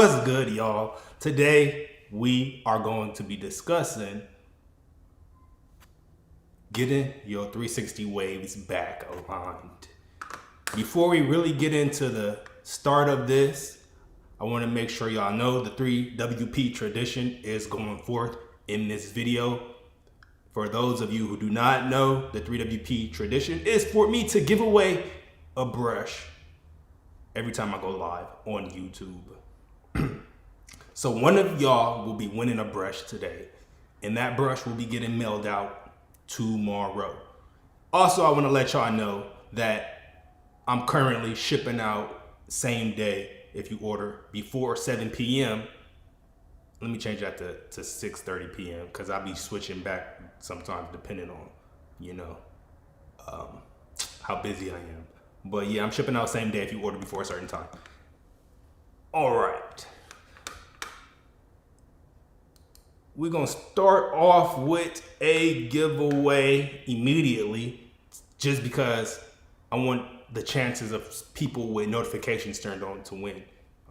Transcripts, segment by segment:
What's good, y'all? Today we are going to be discussing getting your 360 waves back aligned. Before we really get into the start of this, I want to make sure y'all know the 3WP tradition is going forth in this video. For those of you who do not know, the 3WP tradition is for me to give away a brush every time I go live on YouTube. So one of y'all will be winning a brush today, and that brush will be getting mailed out tomorrow. Also, I want to let y'all know that I'm currently shipping out same day if you order before 7 p.m. Let me change that to 6:30 p.m. because I'll be switching back sometimes depending on, how busy I am. But yeah, I'm shipping out same day if you order before a certain time. All right. We're going to start off with a giveaway immediately just because I want the chances of people with notifications turned on to win.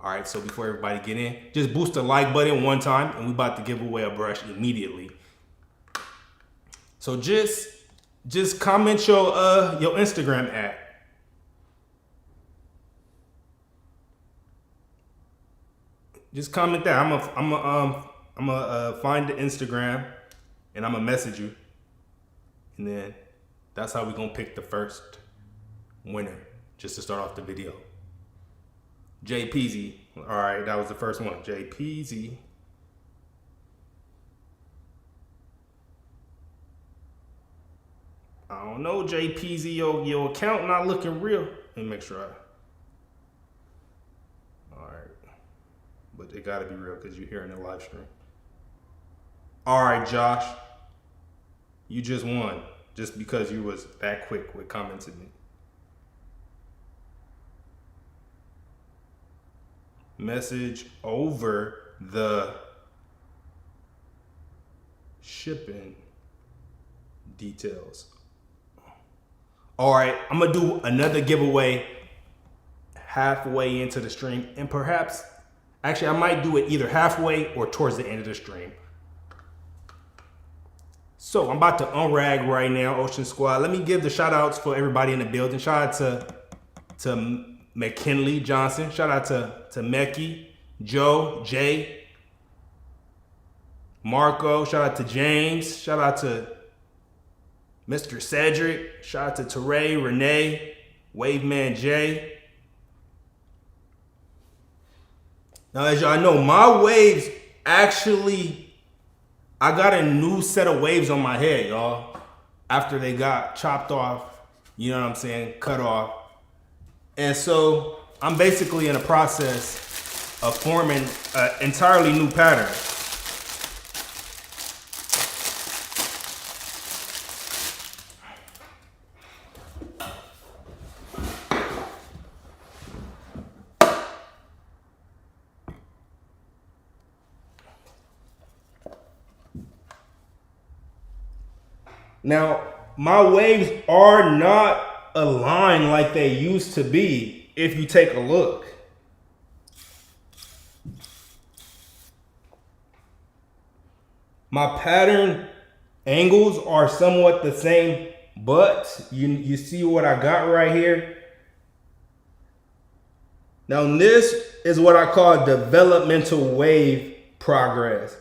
All right, so before everybody get in, just boost the like button one time and we about to give away a brush immediately. So just comment your Instagram at. Just comment that. I'm gonna find the Instagram and I'm gonna message you, and then that's how we're gonna pick the first winner just to start off the video. J Peasy. All right, that was the first one. J Peasy. I don't know, J Peasy, your account not looking real. Let me make sure. All right, but it gotta be real because you're here in the live stream. All right, Josh, you just won just because you was that quick with commenting me. Message over the shipping details. All right, I'm gonna do another giveaway halfway into the stream, and perhaps, actually, I might do it either halfway or towards the end of the stream. So I'm about to unrag right now, Ocean Squad. Let me give the shout outs for everybody in the building. Shout out to McKinley Johnson. Shout out to Mecky, Joe, Jay, Marco. Shout out to James. Shout out to Mr. Cedric. Shout out to Teray, Renee, Waveman J. Now, as y'all know, my waves actually, I got a new set of waves on my head, y'all, after they got chopped off, you know what I'm saying, cut off. And so I'm basically in a process of forming an entirely new pattern. Now, my waves are not aligned like they used to be if you take a look. My pattern angles are somewhat the same, but you see what I got right here? Now, this is what I call developmental wave progress.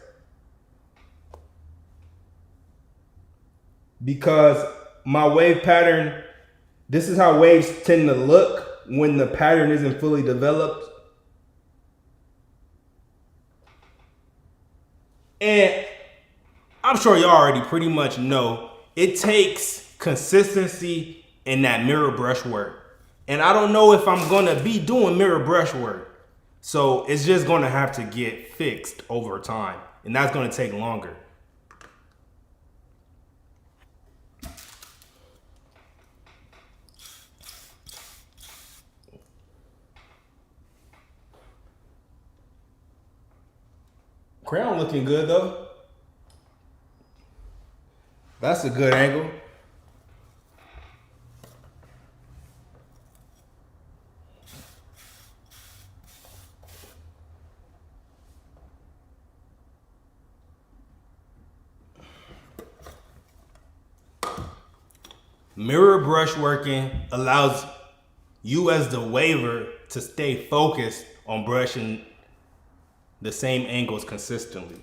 Because my wave pattern, this is how waves tend to look when the pattern isn't fully developed. And I'm sure y'all already pretty much know it takes consistency in that mirror brush work. And I don't know if I'm gonna be doing mirror brush work. So it's just gonna have to get fixed over time. And that's gonna take longer. Crown looking good though. That's a good angle. Mirror brush working allows you as the waver to stay focused on brushing the same angles consistently.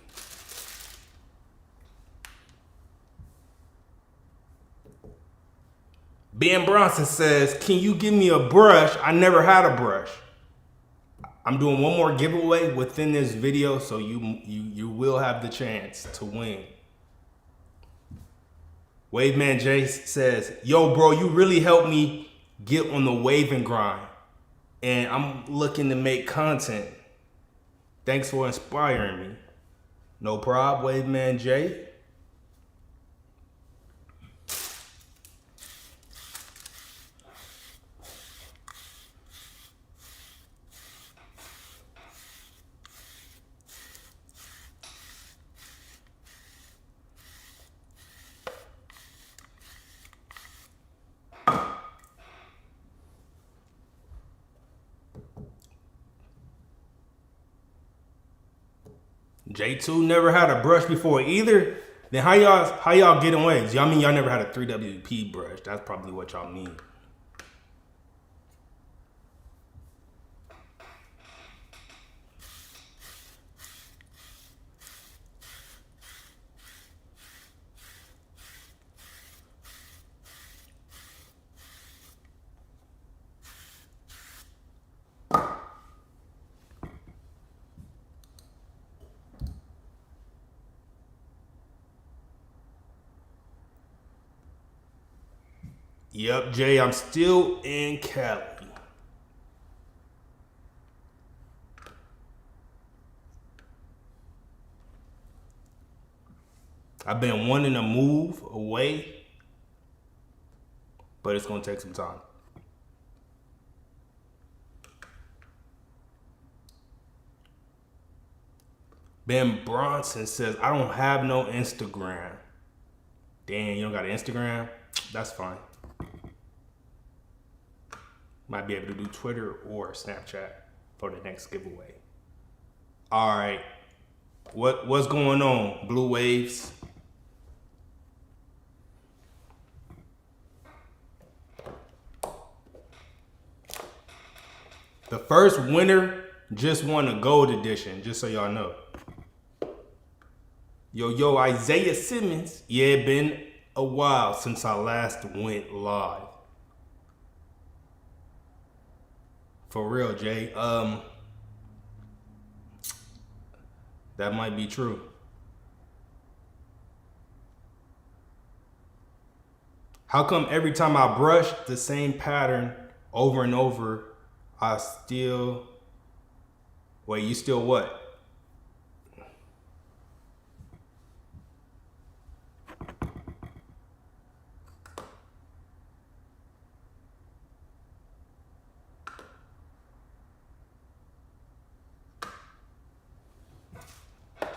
Ben Bronson says, can you give me a brush? I never had a brush. I'm doing one more giveaway within this video, so you will have the chance to win. Waveman J says, yo bro, you really helped me get on the wave and grind, and I'm looking to make content. Thanks for inspiring me. No problem, Waveman J. J2 never had a brush before either. Then how y'all getting waves? Y'all mean y'all never had a 3WP brush? That's probably what y'all mean. Yep, Jay, I'm still in Cali. I've been wanting to move away, but it's gonna take some time. Ben Bronson says, I don't have no Instagram. Damn, you don't got an Instagram? That's fine. Might be able to do Twitter or Snapchat for the next giveaway. All right, what's going on, Blue Waves? The first winner just won a gold edition, just so y'all know. Yo, Isaiah Simmons. Yeah, it been a while since I last went live. For real, Jay. That might be true. How come every time I brush the same pattern over and over, I still... Wait, you still what?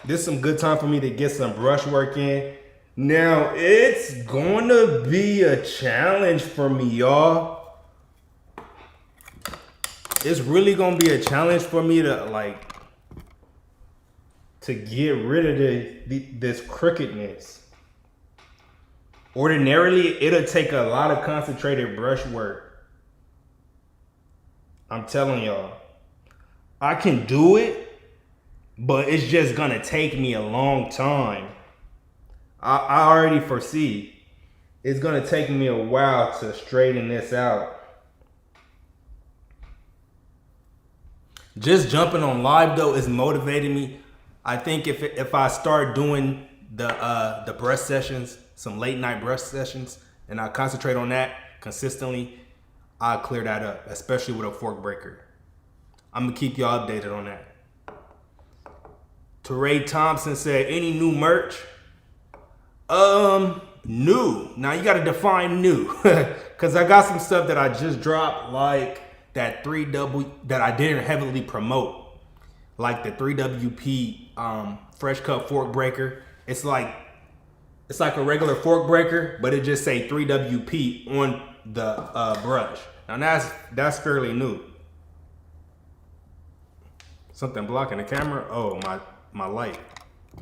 This is some good time for me to get some brush work in. Now, it's gonna be a challenge for me, y'all. It's really gonna be a challenge for me to get rid of this crookedness. Ordinarily, it'll take a lot of concentrated brush work. I'm telling y'all, I can do it, but it's just gonna take me a long time. I already foresee it's gonna take me a while to straighten this out. Just jumping on live though is motivating me. I think if I start doing the brush sessions, some late night brush sessions, and I concentrate on that consistently, I'll clear that up, especially with a fork breaker. I'm gonna keep y'all updated on that. Teray Thompson said, any new merch? New. Now you gotta define new. Cause I got some stuff that I just dropped, like that 3W that I didn't heavily promote. Like the 3WP fresh cut fork breaker. It's like a regular fork breaker, but it just say 3WP on the brush. Now that's fairly new. Something blocking the camera? Oh, my light.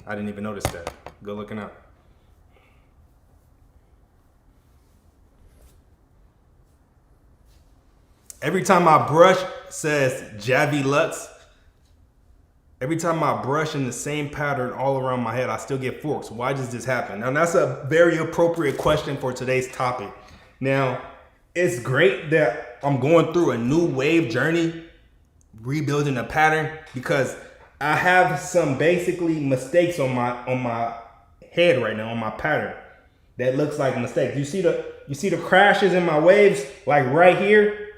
I didn't even notice that. Good looking up. Every time my brush says Javi Lux, every time I brush in the same pattern all around my head, I still get forks. Why does this happen? Now that's a very appropriate question for today's topic. Now, it's great that I'm going through a new wave journey, rebuilding a pattern, because I have some basically mistakes on my head right now, on my pattern, that looks like mistakes. You see the crashes in my waves, like right here?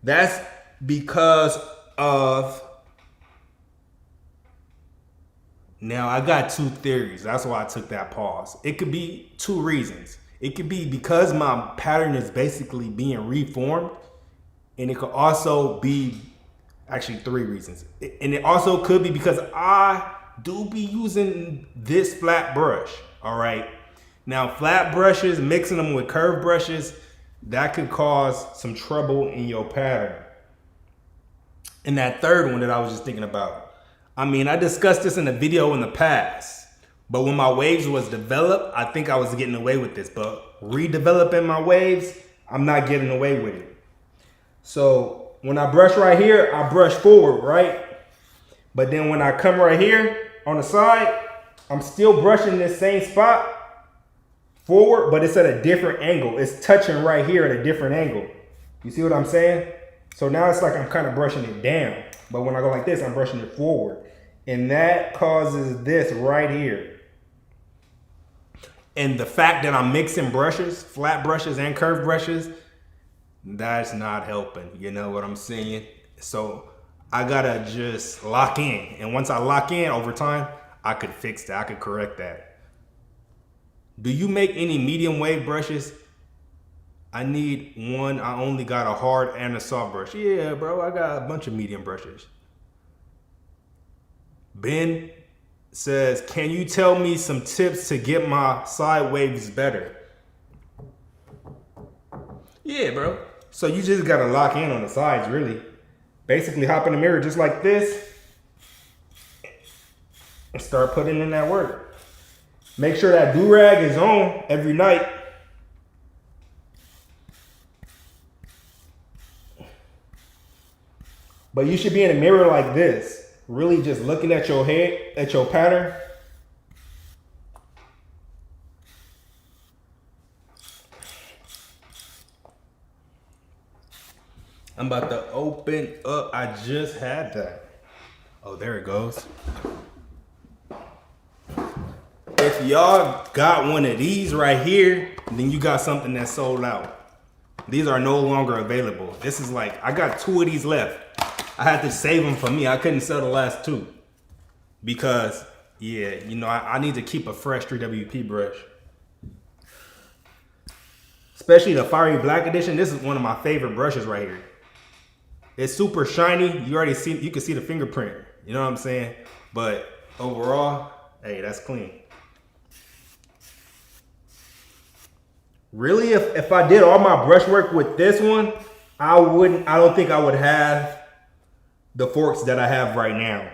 That's because of, now I got two theories. That's why I took that pause. It could be two reasons. It could be because my pattern is basically being reformed, and it could also be actually three reasons. And it also could be because I do be using this flat brush. All right. Now, flat brushes, mixing them with curved brushes, that could cause some trouble in your pattern. And that third one that I was just thinking about, I mean, I discussed this in a video in the past, but when my waves was developed, I think I was getting away with this, but redeveloping my waves, I'm not getting away with it. So when I brush right here, I brush forward, right? But then when I come right here on the side, I'm still brushing this same spot forward, but it's at a different angle. It's touching right here at a different angle. You see what I'm saying? So now it's like I'm kind of brushing it down. But when I go like this, I'm brushing it forward. And that causes this right here. And the fact that I'm mixing brushes, flat brushes and curved brushes, that's not helping. You know what I'm saying? So I gotta just lock in. And once I lock in over time, I could fix that. I could correct that. Do you make any medium wave brushes? I need one. I only got a hard and a soft brush. Yeah, bro, I got a bunch of medium brushes. Ben says, can you tell me some tips to get my side waves better? Yeah, bro. So you just gotta lock in on the sides, really. Basically hop in the mirror just like this and start putting in that work. Make sure that do-rag is on every night. But you should be in a mirror like this, really just looking at your head, at your pattern. I'm about to open up. I just had that. Oh, there it goes. If y'all got one of these right here, then you got something that's sold out. These are no longer available. This is like, I got two of these left. I had to save them for me. I couldn't sell the last two. Because, yeah, you know, I need to keep a fresh 3WP brush. Especially the Fiery Black Edition. This is one of my favorite brushes right here. It's super shiny. You can see the fingerprint. You know what I'm saying? But overall, hey, that's clean. Really, if I did all my brush work with this one, I don't think I would have the forks that I have right now.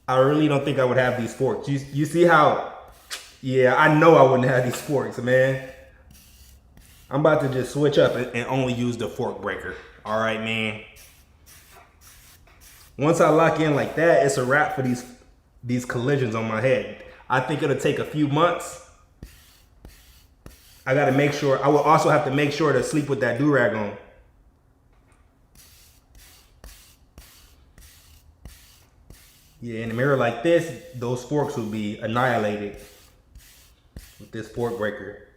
I really don't think I would have these forks. You see how, yeah, I know I wouldn't have these forks, man. I'm about to just switch up and only use the fork breaker. All right, man. Once I lock in like that, it's a wrap for these collisions on my head. I think it'll take a few months. I gotta make sure, I will also have to make sure to sleep with that do-rag on. Yeah, in a mirror like this, those forks will be annihilated with this fork breaker.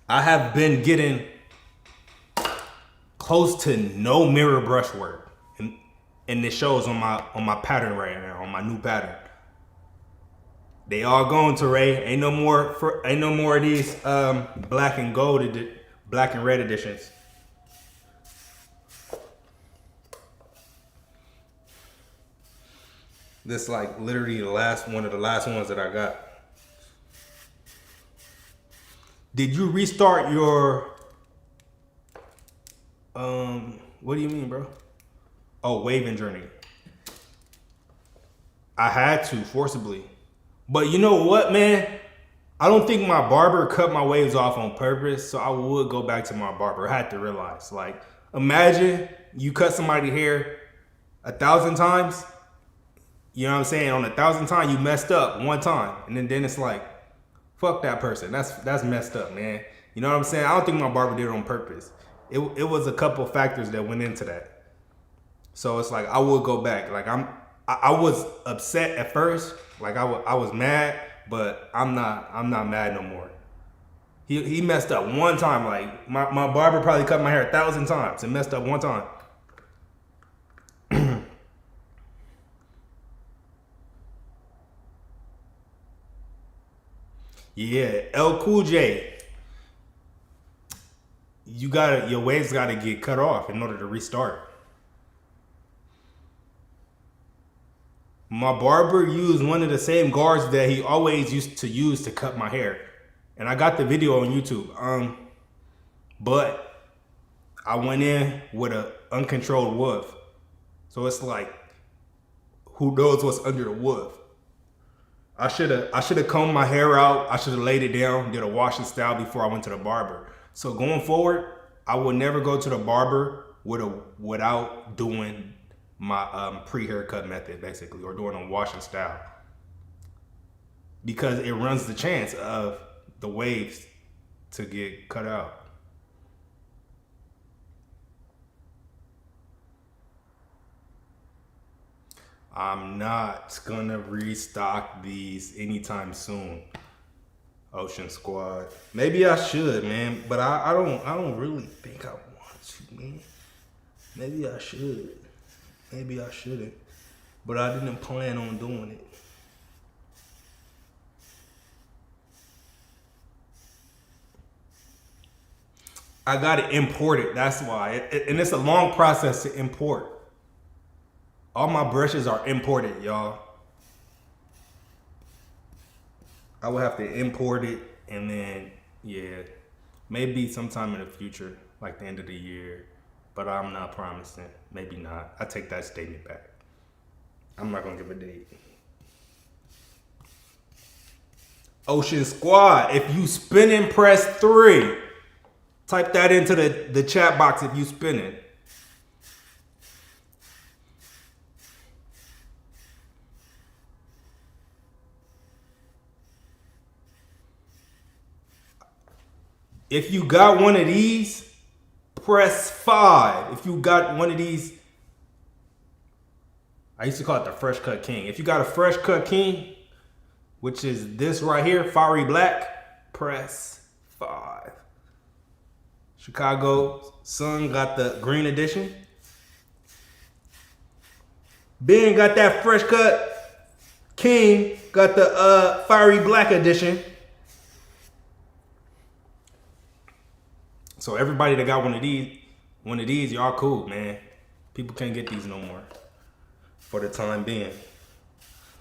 I have been getting close to no mirror brush work. And it shows on my pattern right now, on my new pattern. They all going to Ray. Ain't no more of these black and red editions. This like literally one of the last ones that I got. Did you restart your what do you mean, bro? Oh, waving journey. I had to forcibly. But you know what, man? I don't think my barber cut my waves off on purpose, so I would go back to my barber. I had to realize, like, imagine you cut somebody's hair 1,000 times. You know what I'm saying? On 1,000 times, you messed up one time, and then it's like, fuck that person. That's messed up, man. You know what I'm saying? I don't think my barber did it on purpose. It was a couple factors that went into that. So it's like I would go back. Like I was upset at first. Like I was mad, but I'm not mad no more. He messed up one time. Like my barber probably cut my hair 1,000 times and messed up one time. Yeah, L Cool J. Your waves gotta get cut off in order to restart. My barber used one of the same guards that he always used to use to cut my hair. And I got the video on YouTube. But I went in with an uncontrolled woof. So it's like, who knows what's under the woof? I should have combed my hair out. I should have laid it down, did a wash and style before I went to the barber. So going forward, I will never go to the barber without doing my pre-haircut method, basically, or doing a wash and style, because it runs the chance of the waves to get cut out. I'm not gonna restock these anytime soon, Ocean Squad. Maybe I should, man, but I don't really think I want to, man. Maybe I should. Maybe I shouldn't, but I didn't plan on doing it. I got it imported, that's why. And it's a long process to import. All my brushes are imported, y'all. I will have to import it, and then, yeah, maybe sometime in the future, like the end of the year. But I'm not promising. Maybe not. I take that statement back. I'm not gonna give a date. Ocean Squad, if you spinning, press 3. Type that into the chat box if you spinning. If you got one of these, press 5. If you got one of these, I used to call it the Fresh Cut King. If you got a Fresh Cut King, which is this right here, fiery black, press 5. Chicago Sun got the green edition. Ben got that Fresh Cut King, got the fiery black edition. So everybody that got one of these, y'all cool, man. People can't get these no more for the time being.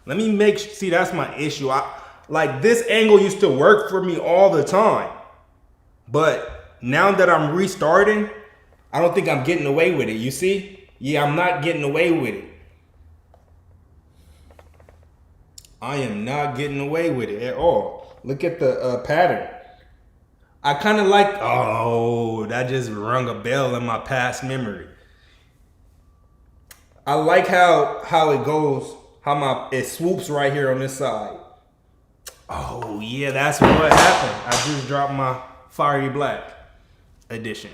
Let me see, that's my issue. Like this angle used to work for me all the time. But now that I'm restarting, I don't think I'm getting away with it. You see? Yeah, I'm not getting away with it. I am not getting away with it at all. Look at the pattern. I kind of like, oh, that just rung a bell in my past memory. I like how it goes, it swoops right here on this side. Oh yeah, that's what happened. I just dropped my fiery black edition.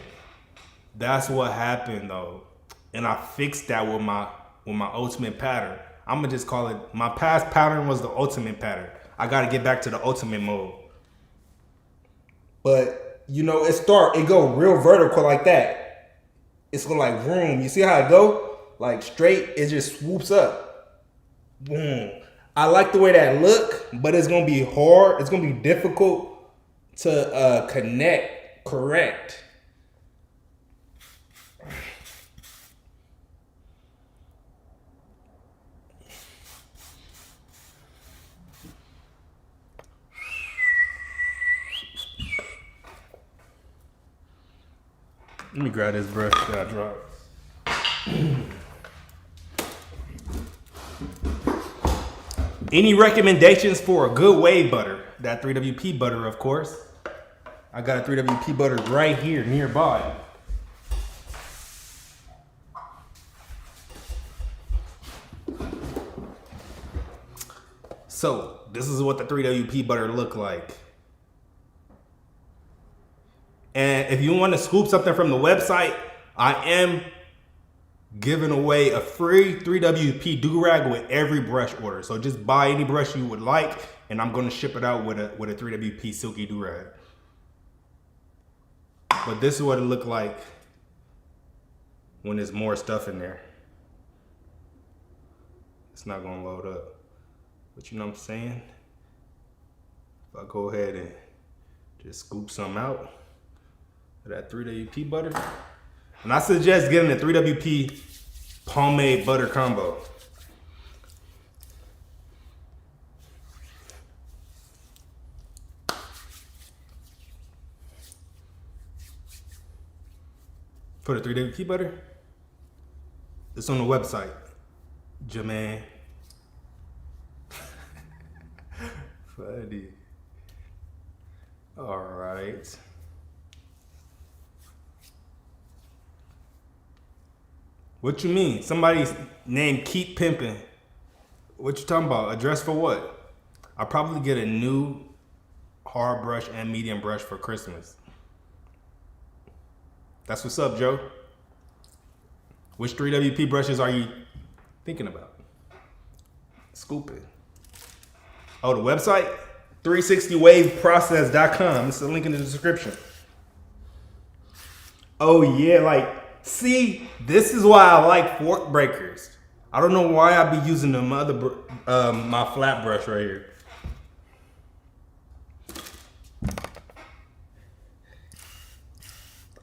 That's what happened though. And I fixed that with my ultimate pattern. I'm gonna just call it, my past pattern was the ultimate pattern. I gotta get back to the ultimate mode. But you know, it go real vertical like that. It's going like vroom. You see how it go? Like straight, it just swoops up. Boom. I like the way that look, but it's gonna be hard. It's gonna be difficult to correct. Let me grab this brush that I dropped. Any recommendations for a good wave butter? That 3WP butter, of course. I got a 3WP butter right here nearby. So this is what the 3WP butter look like. And if you want to scoop something from the website, I am giving away a free 3WP do-rag with every brush order. So just buy any brush you would like, and I'm going to ship it out with a 3WP silky do-rag. But this is what it looked like when there's more stuff in there. It's not going to load up. But you know what I'm saying? If I go ahead and just scoop some out of that 3WP butter. And I suggest getting the 3WP pomade butter combo. For the 3WP butter, it's on the website, Jaman. Funny. All right. What you mean? Somebody's named Keep Pimpin'. What you talking about? A dress for what? I'll probably get a new hard brush and medium brush for Christmas. That's what's up, Joe. Which 3WP brushes are you thinking about? Scooping. Oh, the website? 360waveprocess.com. It's a link in the description. Oh yeah, like, see, this is why I like fork breakers. I don't know why I be using them my flat brush right here.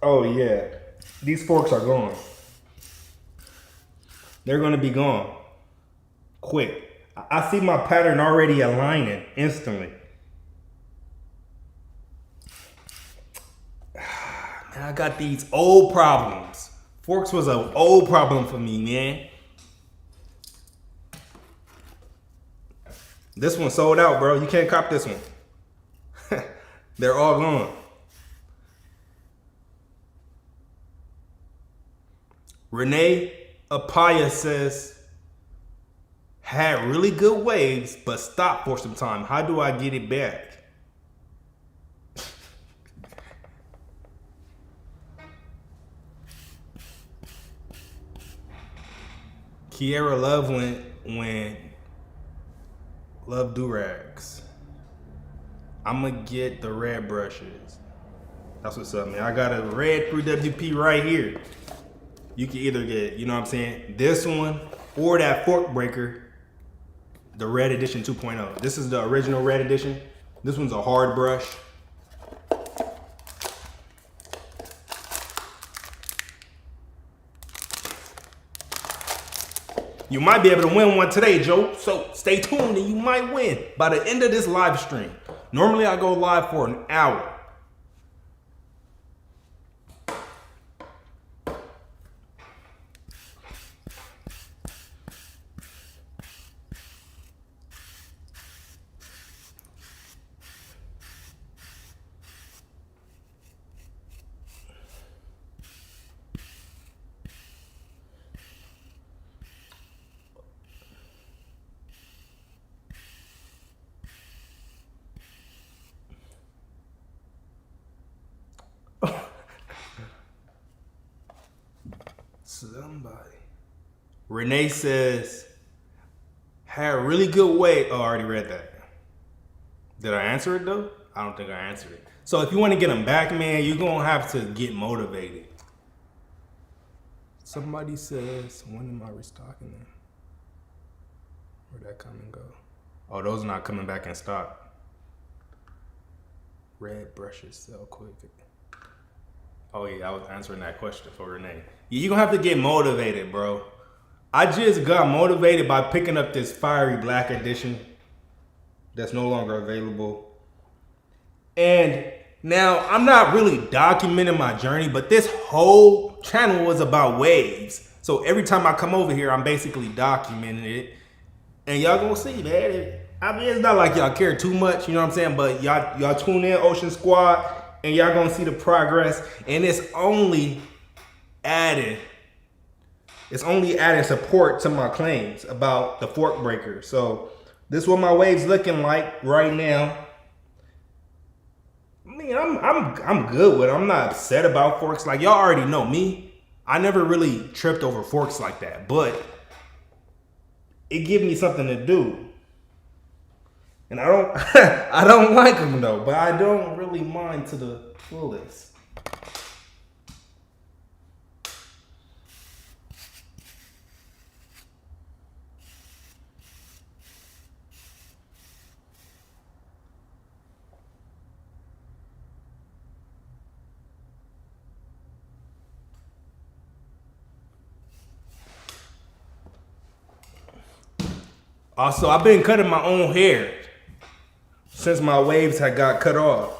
Oh yeah, these forks are gone. They're gonna be gone quick. I see my pattern already aligning instantly. Man, I got these old problems. Forks was an old problem for me, man. This one sold out, bro. You can't cop this one. They're all gone. Renee Apaya says, had really good waves, but stopped for some time. How do I get it back? Kiera Love when Love do-rags. I'm gonna get the red brushes. That's what's up, man. I got a red 3WP right here. You can either get, you know what I'm saying, this one or that fork breaker, the red edition 2.0. This is the original red edition. This one's a hard brush. You might be able to win one today, Joe. So stay tuned and you might win by the end of this live stream. Normally I go live for an hour. Somebody. Renee says, had a really good way. Oh, I already read that. Did I answer it though? I don't think I answered it. So if you want to get them back, man, you're going to have to get motivated. Somebody says, when am I restocking them? Where'd that come and go? Oh, those are not coming back in stock. Red brushes sell quick. Oh yeah, I was answering that question for Renee. You're gonna have to get motivated, bro. I just got motivated by picking up this fiery black edition that's no longer available. And now I'm not really documenting my journey, but this whole channel was about waves. So every time I come over here, I'm basically documenting it. And y'all gonna see, man. I mean, it's not like y'all care too much, you know what I'm saying? But y'all tune in Ocean Squad and y'all gonna see the progress. And it's only adding support to my claims about the fork breaker. So this is what my wave's looking like right now. I mean, I'm good with it. I'm not upset about forks. Like y'all already know me. I never really tripped over forks like that, but it gives me something to do. And I don't I don't like them though, but I don't really mind to the fullest. Also, I've been cutting my own hair since my waves had got cut off.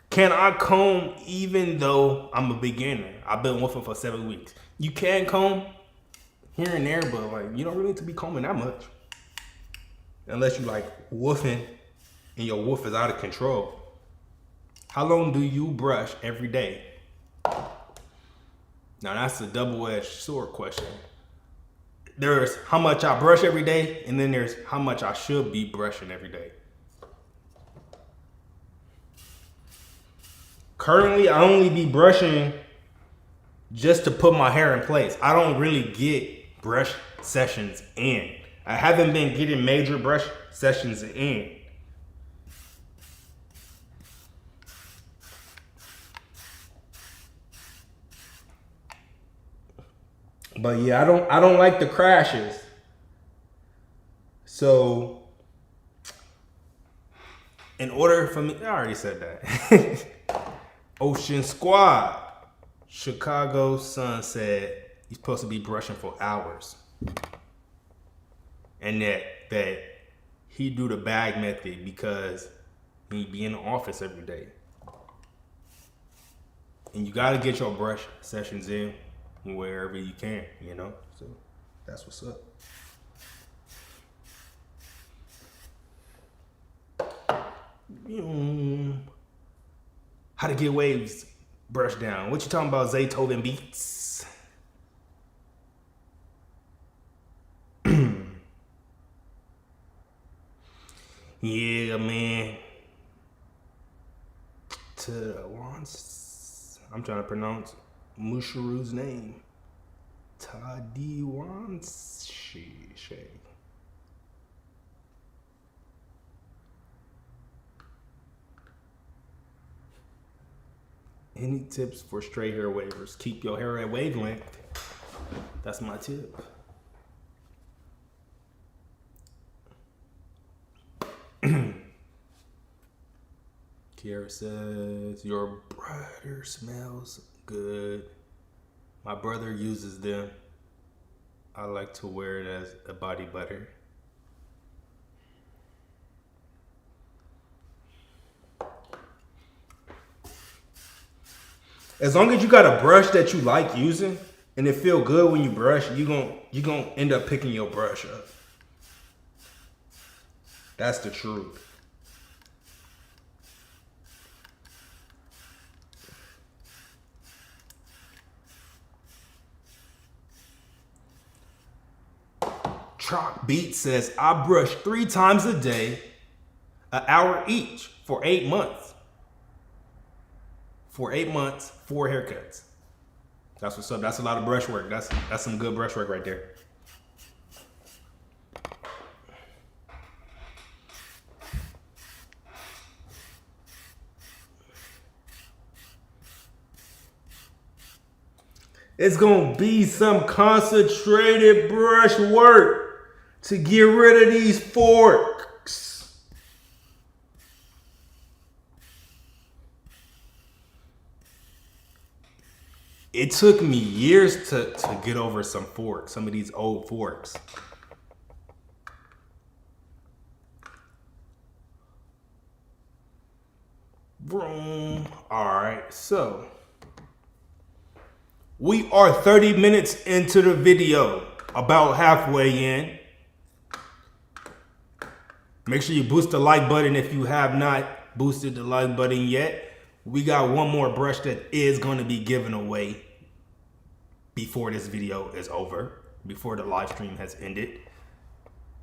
Can I comb even though I'm a beginner? I've been woofing for 7 weeks. You can comb here and there, but like you don't really need to be combing that much. Unless you like woofing and your woof is out of control. How long do you brush every day? Now that's a double-edged sword question. There's how much I brush every day, and then there's how much I should be brushing every day. Currently, I only be brushing just to put my hair in place. I don't really get brush sessions in. I haven't been getting major brush sessions in. But yeah, I don't like the crashes. So in order for me, I already said that. Ocean Squad. Chicago Sun said he's supposed to be brushing for hours. And that he do the bag method because he be in the office every day. And you gotta get your brush sessions in wherever you can, you know? So that's what's up. How to get waves brushed down. What you talking about, Zaytoven Beats? Yeah, man. I'm trying to pronounce Musharu's name. Tadiwanshi. Any tips for straight hair wavers? Keep your hair at wavelength. That's my tip. Kiara says, your brother smells good. My brother uses them. I like to wear it as a body butter. As long as you got a brush that you like using and it feel good when you brush, you gonna end up picking your brush up. That's the truth. Chalk Beat says, I brush 3 times a day, an hour each for 8 months. For 8 months, 4 haircuts. That's what's up. That's a lot of brush work. That's some good brush work right there. It's gonna be some concentrated brush work to get rid of these forks. It took me years to get over some forks, some of these old forks. Vroom. All right, so we are 30 minutes into the video, about halfway in. Make sure you boost the like button if you have not boosted the like button yet. We got one more brush that is going to be given away before this video is over, before the live stream has ended.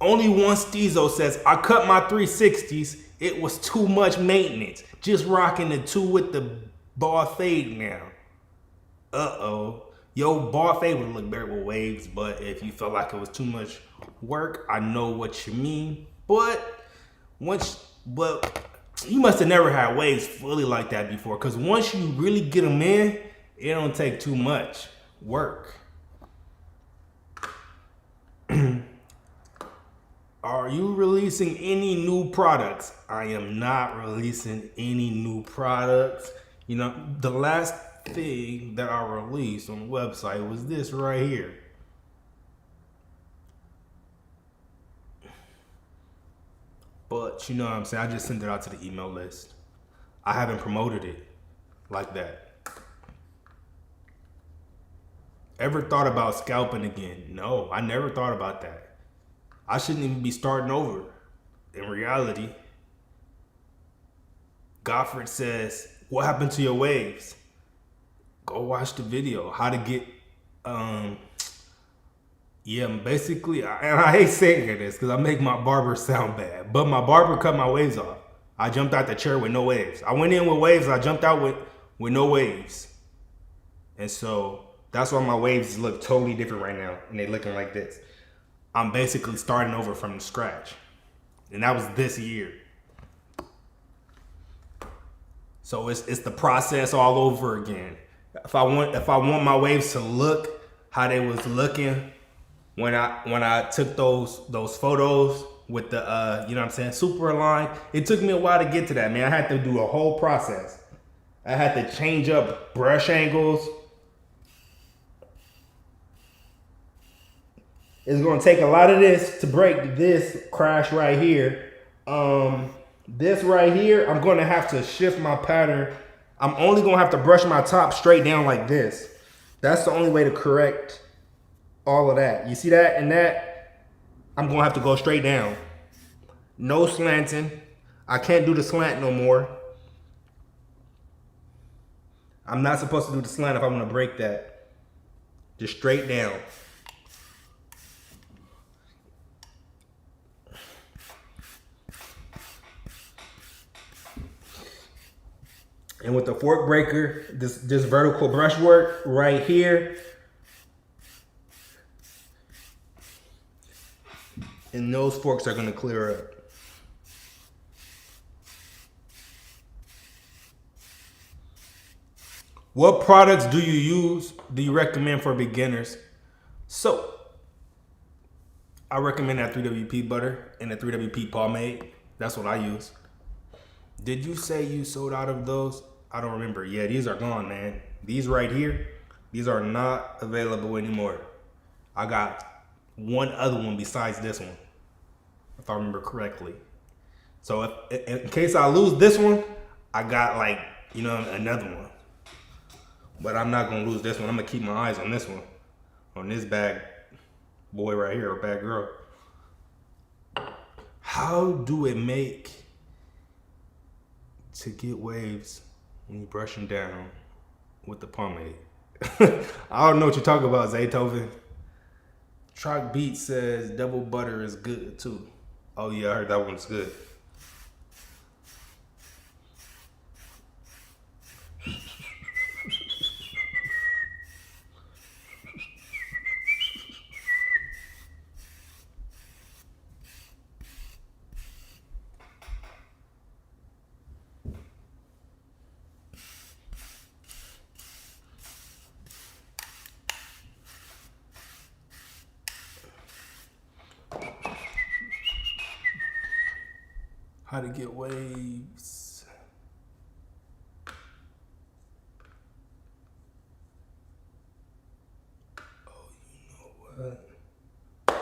Only one Steezo says, I cut my 360s. It was too much maintenance. Just rocking the 2 with the bar fade now. Uh-oh. Yo, bar fade would look better with waves, but if you felt like it was too much work, I know what you mean. But you must have never had waves fully like that before, because once you really get them in, it don't take too much work. Are you releasing any new products? I am not releasing any new products. You know, the last thing that I released on the website was this right here. But you know what I'm saying? I just sent it out to the email list. I haven't promoted it like that. Ever thought about scalping again? No, I never thought about that. I shouldn't even be starting over. In reality, Gofford says, what happened to your waves? Go watch the video. How to get, basically, and I hate saying this because I make my barber sound bad, but my barber cut my waves off. I jumped out the chair with no waves. I went in with waves, I jumped out with no waves. And so that's why my waves look totally different right now, and they're looking like this. I'm basically starting over from scratch. And that was this year. So it's the process all over again. If I want my waves to look how they was looking when I took those photos with the you know what I'm saying, super aligned, it took me a while to get to that, man. I had to do a whole process. I had to change up brush angles. It's gonna take a lot of this to break this crash right here. This right here, I'm gonna have to shift my pattern. I'm only gonna have to brush my top straight down like this. That's the only way to correct all of that. You see that and that? I'm gonna have to go straight down. No slanting. I can't do the slant no more. I'm not supposed to do the slant if I wanna break that. Just straight down. And with the fork breaker, this vertical brushwork right here, and those forks are gonna clear up. What products do you recommend for beginners? So, I recommend that 3WP butter and the 3WP pomade. That's what I use. Did you say you sold out of those? I don't remember. Yeah, these are gone, man. These right here, these are not available anymore. I got one other one besides this one, if I remember correctly. So if, in case I lose this one, I got like, you know, another one. But I'm not gonna lose this one. I'm gonna keep my eyes on this one, on this bad boy right here, or bad girl. How do it make to get waves when you brush them down with the pomade? I don't know what you're talking about, Zaytoven. Truck Beat says double butter is good too. Oh yeah, I heard that one's good. How to get waves. Oh, you know what?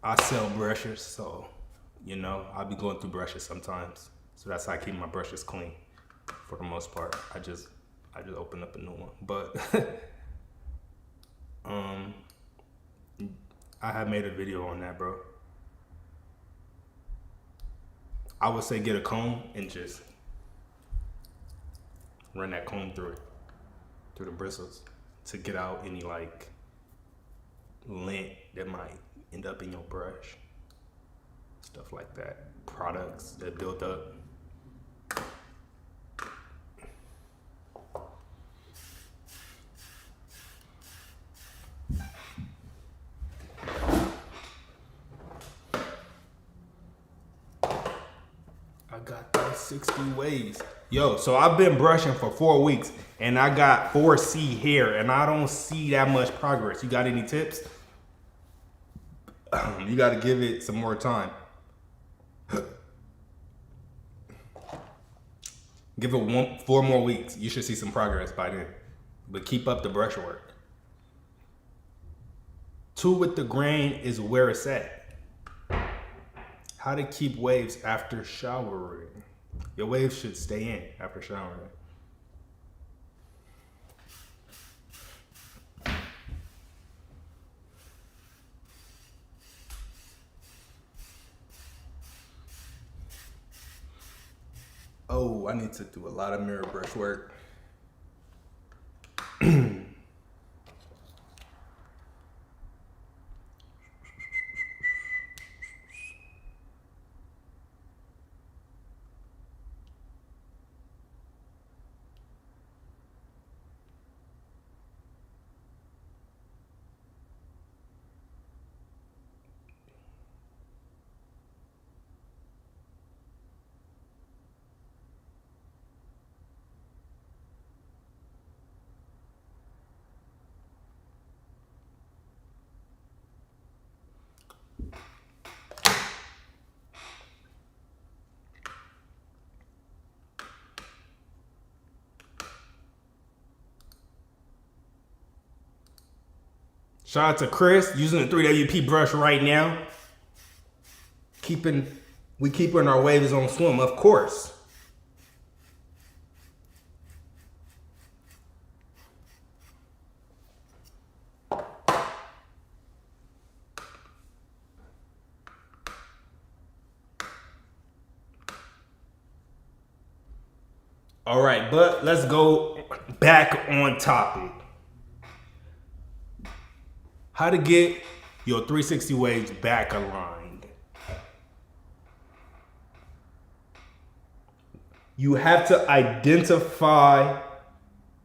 I sell brushes, so, you know, I'll be going through brushes sometimes. So that's how I keep my brushes clean for the most part. I just open up a new one. But I have made a video on that, bro. I would say get a comb and just run that comb through it, through the bristles, to get out any like lint that might end up in your brush. Stuff like that. Products that build up. I got 360 waves. Yo, so I've been brushing for 4 weeks and I got 4C hair and I don't see that much progress. You got any tips? You got to give it some more time. Give it 4 more weeks. You should see some progress by then. But keep up the brush work. 2 with the grain is where it's at. How to keep waves after showering. Your waves should stay in after showering. Oh, I need to do a lot of mirror brush work. Shout out to Chris using the 3WP brush right now. We keeping our waves on swim, of course. All right, but let's go back on topic. How to get your 360 waves back aligned. You have to identify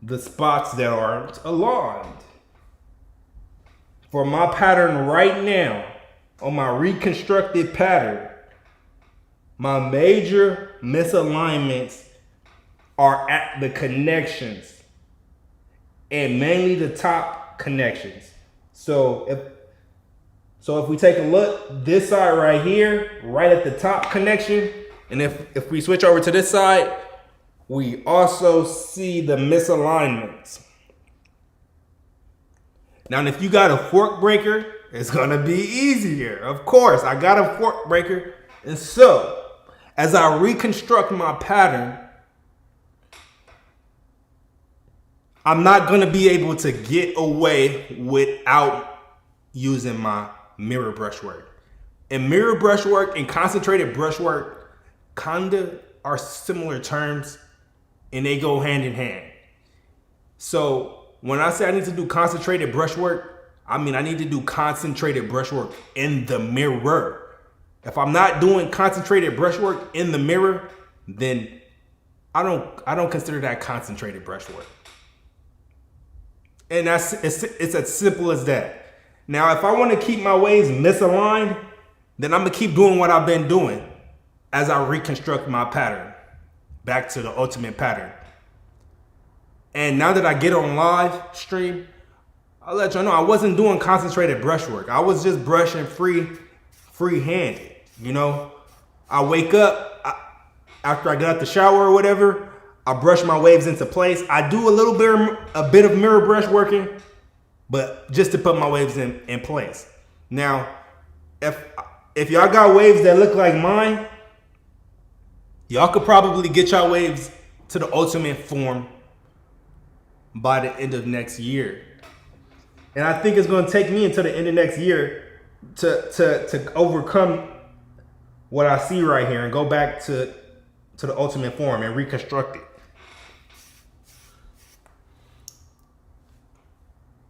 the spots that aren't aligned. For my pattern right now, on my reconstructed pattern, my major misalignments are at the connections and mainly the top connections. So if we take a look, this side right here, right at the top connection, and if we switch over to this side, we also see the misalignments. Now, if you got a fork breaker, it's gonna be easier. Of course, I got a fork breaker. And so, as I reconstruct my pattern, I'm not gonna be able to get away without using my mirror brushwork. And mirror brushwork and concentrated brushwork kinda are similar terms and they go hand in hand. So when I say I need to do concentrated brushwork, I mean I need to do concentrated brushwork in the mirror. If I'm not doing concentrated brushwork in the mirror, then I don't consider that concentrated brushwork. And it's as simple as that. Now, if I want to keep my waves misaligned, then I'm gonna keep doing what I've been doing as I reconstruct my pattern back to the ultimate pattern. And now that I get on live stream, I'll let y'all know I wasn't doing concentrated brushwork. I was just brushing free-handed. You know, I wake up after I get out the shower or whatever. I brush my waves into place. I do a bit of mirror brush working, but just to put my waves in place. Now, if y'all got waves that look like mine, y'all could probably get y'all waves to the ultimate form by the end of next year. And I think it's going to take me until the end of next year to overcome what I see right here and go back to the ultimate form and reconstruct it.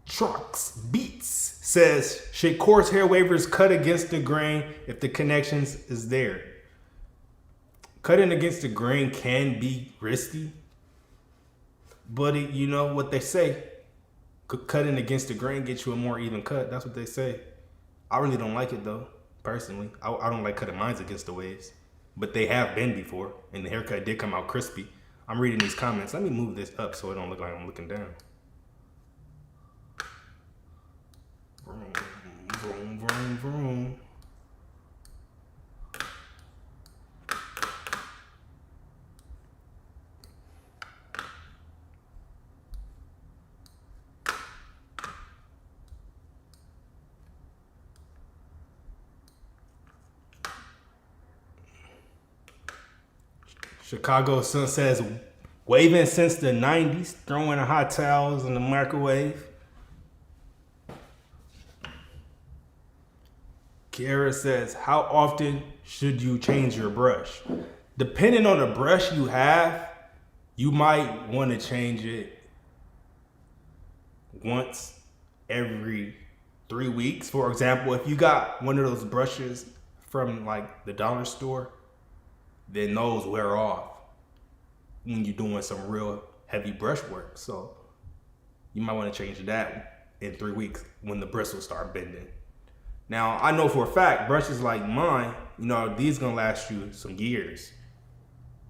Trucks Beats says, should coarse hair wavers cut against the grain if the connections is there? Cutting against the grain can be risky, but you know what they say, cutting against the grain gets you a more even cut. That's what they say. I really don't like it though, personally. I don't like cutting mines against the waves, but they have been before, and the haircut did come out crispy. I'm reading these comments. Let me move this up so it don't look like I'm looking down. Vroom, vroom, vroom, vroom. Chicago Sun says, waving since the 90s, throwing hot towels in the microwave. Kiara says, how often should you change your brush? Depending on the brush you have, you might want to change it once every 3 weeks. For example, if you got one of those brushes from like the dollar store, then those wear off when you're doing some real heavy brush work. So you might want to change that in 3 weeks when the bristles start bending. Now, I know for a fact, brushes like mine, you know, these gonna last you some years.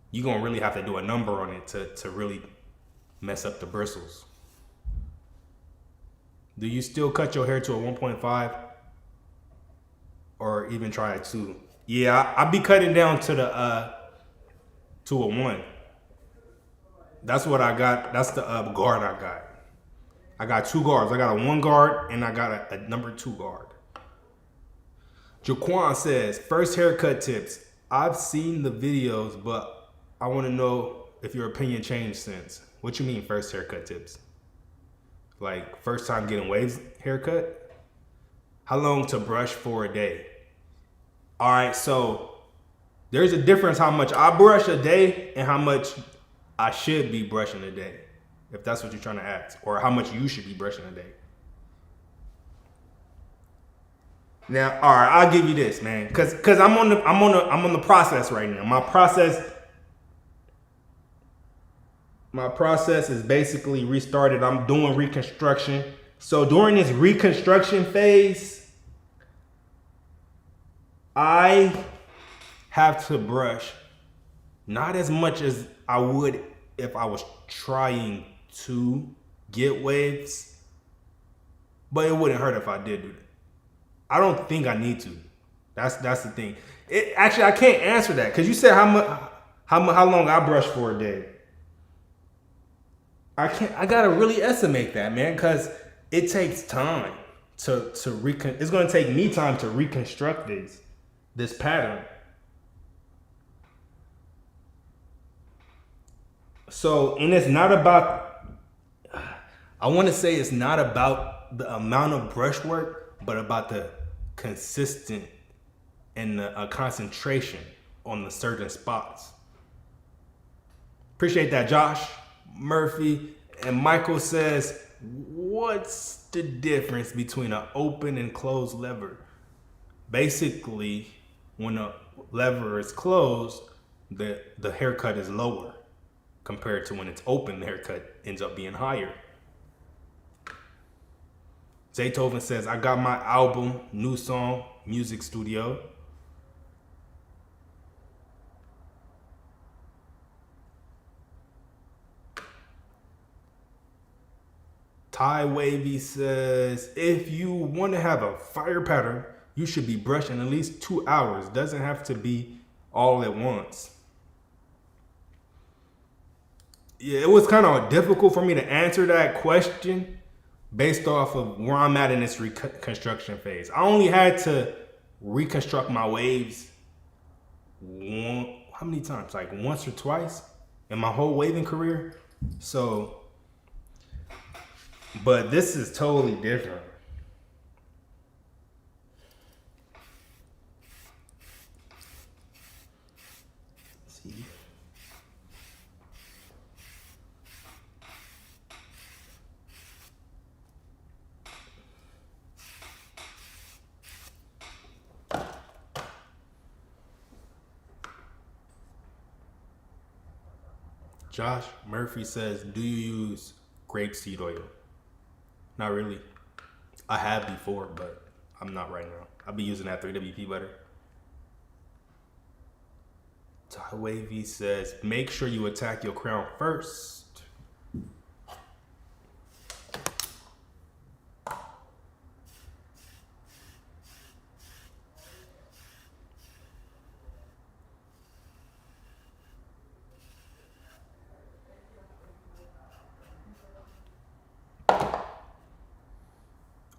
You're gonna really have to do a number on it to really mess up the bristles. Do you still cut your hair to a 1.5? Or even try a 2? Yeah, I be cutting down to a 1. That's what I got. That's the guard I got. I got 2 guards. I got a 1 guard and I got a number 2 guard. Jaquan says, first haircut tips. I've seen the videos, but I want to know if your opinion changed since. What you mean first haircut tips? Like first time getting waves haircut? How long to brush for a day? All right, so there's a difference how much I brush a day and how much I should be brushing a day, if that's what you're trying to ask, or how much you should be brushing a day. Now, all right, I'll give you this, man, because I'm on the process right now. My process is basically restarted. I'm doing reconstruction. So during this reconstruction phase, I have to brush not as much as I would if I was trying to get waves, but it wouldn't hurt if I did do that. I don't think I need to. That's the thing. Actually, I can't answer that because you said how long I brush for a day. I gotta really estimate that, man, because it takes time it's gonna take me time to reconstruct this pattern. So, and it's not about, I want to say it's not about the amount of brush work, but about the consistent and the concentration on the certain spots. Appreciate that, Josh. Murphy and Michael says, what's the difference between an open and closed lever? Basically, when a lever is closed, the haircut is lower compared to when it's open, the haircut ends up being higher. Zaytoven says, I got my album, new song, music studio. Ty Wavy says, if you want to have a fire pattern, you should be brushing at least 2 hours. Doesn't have to be all at once. Yeah, it was kind of difficult for me to answer that question based off of where I'm at in this reconstruction phase. I only had to reconstruct my waves how many times? Like once or twice in my whole waving career. So, but this is totally different. Josh Murphy says, do you use grapeseed oil? Not really. I have before, but I'm not right now. I'll be using that 3WP butter. Ty Wavy says, make sure you attack your crown first.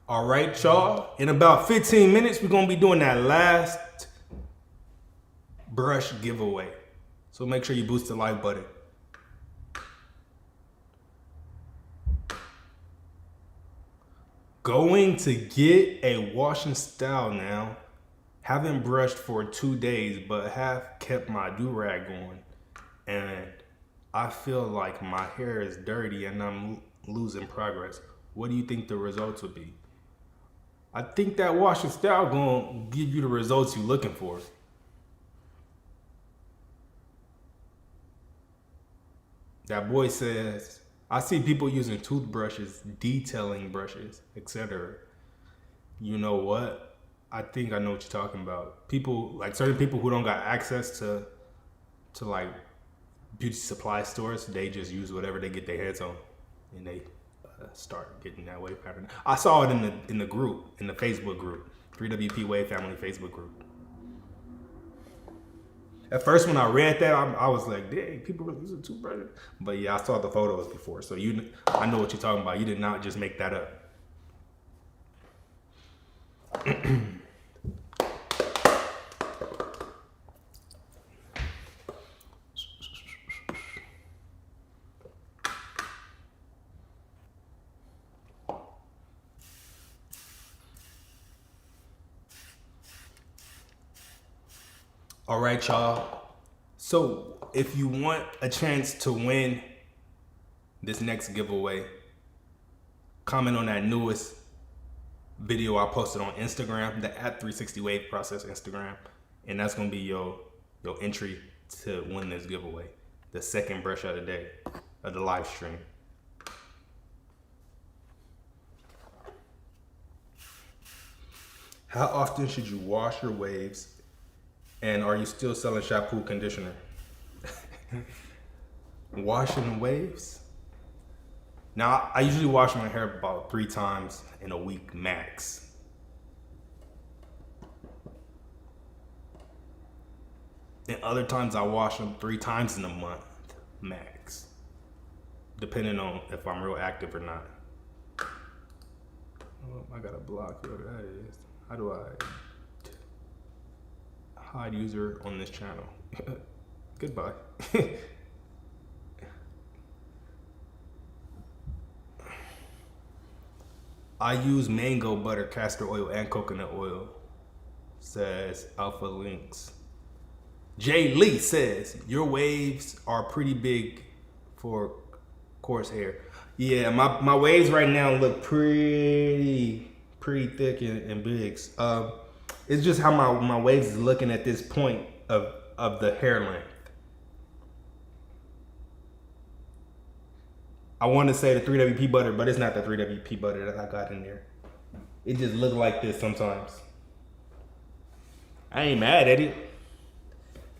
All right, y'all. In about 15 minutes, we're going to be doing that last brush giveaway. So make sure you boost the like button. Going to get a washing style now. Haven't brushed for 2 days, but have kept my do-rag on. And I feel like my hair is dirty and I'm losing progress. What do you think the results would be? I think that washing style gonna give you the results you're looking for. That boy says, I see people using toothbrushes, detailing brushes, etc. You know what? I think I know what you're talking about. People, like certain people who don't got access to like beauty supply stores, they just use whatever they get their hands on, and they start getting that wave pattern. I saw it in the group, in the Facebook group, 3WP Wave Family Facebook group. At first, when I read that, I was like, dang, people really using toothbrushes. But yeah, I saw the photos before, so I know what you're talking about. You did not just make that up. All right, y'all. So if you want a chance to win this next giveaway, comment on that newest video I posted on Instagram, the @360wave process Instagram, and that's gonna be your entry to win this giveaway, the second brush of the day of the live stream. How often should you wash your waves? And are you still selling shampoo conditioner? Washing waves? Now, I usually wash my hair about 3 times in a week max. And other times I wash them 3 times in a month max, depending on if I'm real active or not. Oh, I got a block, whoever that is. How do I hide user on this channel? Goodbye. I use mango butter, castor oil, and coconut oil, says Alpha Links. Jay Lee says, your waves are pretty big for coarse hair. Yeah, my waves right now look pretty thick and big. It's just how my waves is looking at this point of the hair length. I want to say the 3WP butter, but it's not the 3WP butter that I got in there. It just look like this sometimes. I ain't mad at it.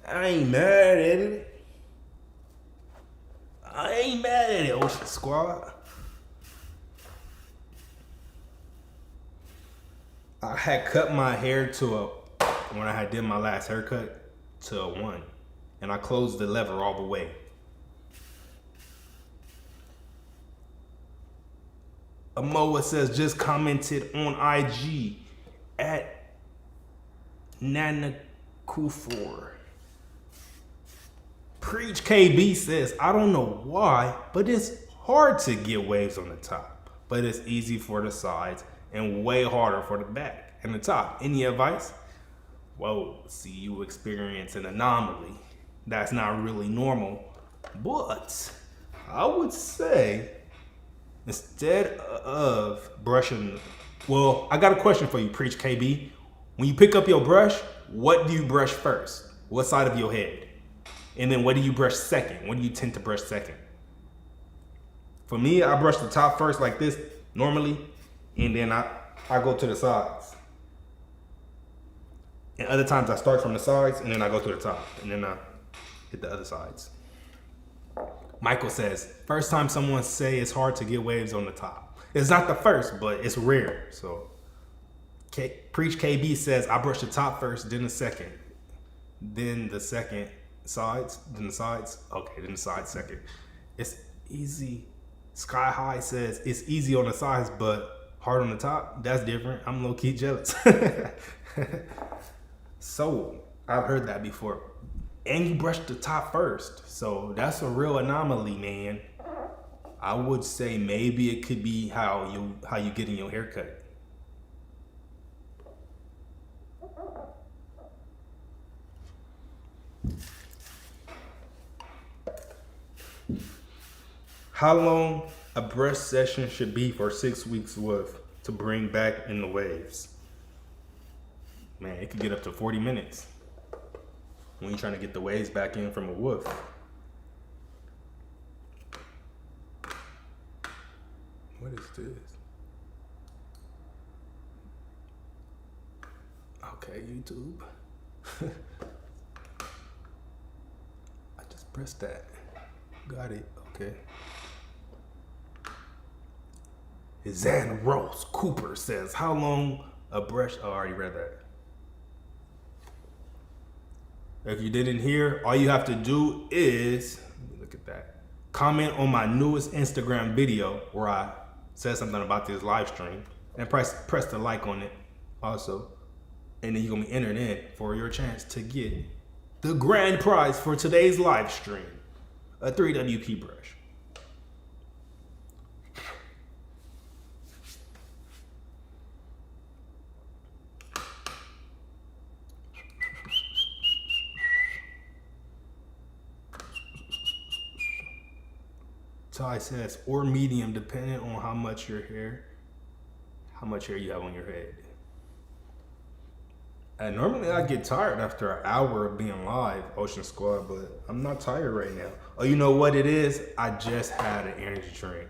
I ain't mad at it. I ain't mad at it, Ocean Squad. I had cut my hair when I had did my last haircut, to a 1. And I closed the lever all the way. Amoa says, just commented on IG at Nana Kufor. Preach KB says, I don't know why, but it's hard to get waves on the top, but it's easy for the sides and way harder for the back and the top. Any advice? Whoa, see, you experience an anomaly. That's not really normal, but I would say instead of brushing, well, I got a question for you, Preach KB. When you pick up your brush, what do you brush first? What side of your head? And then what do you brush second? What do you tend to brush second? For me, I brush the top first like this normally, and then I go to the sides. And other times I start from the sides and then I go to the top and then I hit the other sides. Michael says, first time someone say it's hard to get waves on the top. It's not the first, but it's rare. So Preach KB says, I brush the top first, then the second. Then the second sides, then the sides. Okay, then the sides second. It's easy. Sky High says, it's easy on the sides, but hard on the top. That's different. I'm low-key jealous. So, I've heard that before. And you brush the top first. So, that's a real anomaly, man. I would say maybe it could be how you get in your haircut. How long a brush session should be for 6 weeks worth to bring back in the waves? Man, it could get up to 40 minutes when you're trying to get the waves back in from a woof. What is this? Okay, YouTube. I just pressed that. Got it. Okay. Zan Rose Cooper says, how long a brush? Oh, I already read that. If you didn't hear, all you have to do is, let me look at that, comment on my newest Instagram video where I said something about this live stream, and press the like on it also. And then you're gonna be entered in for your chance to get the grand prize for today's live stream, a 3WP brush. Ty says, or medium, depending on how much hair you have on your head. And normally I get tired after an hour of being live, Ocean Squad, but I'm not tired right now. Oh, you know what it is? I just had an energy drink.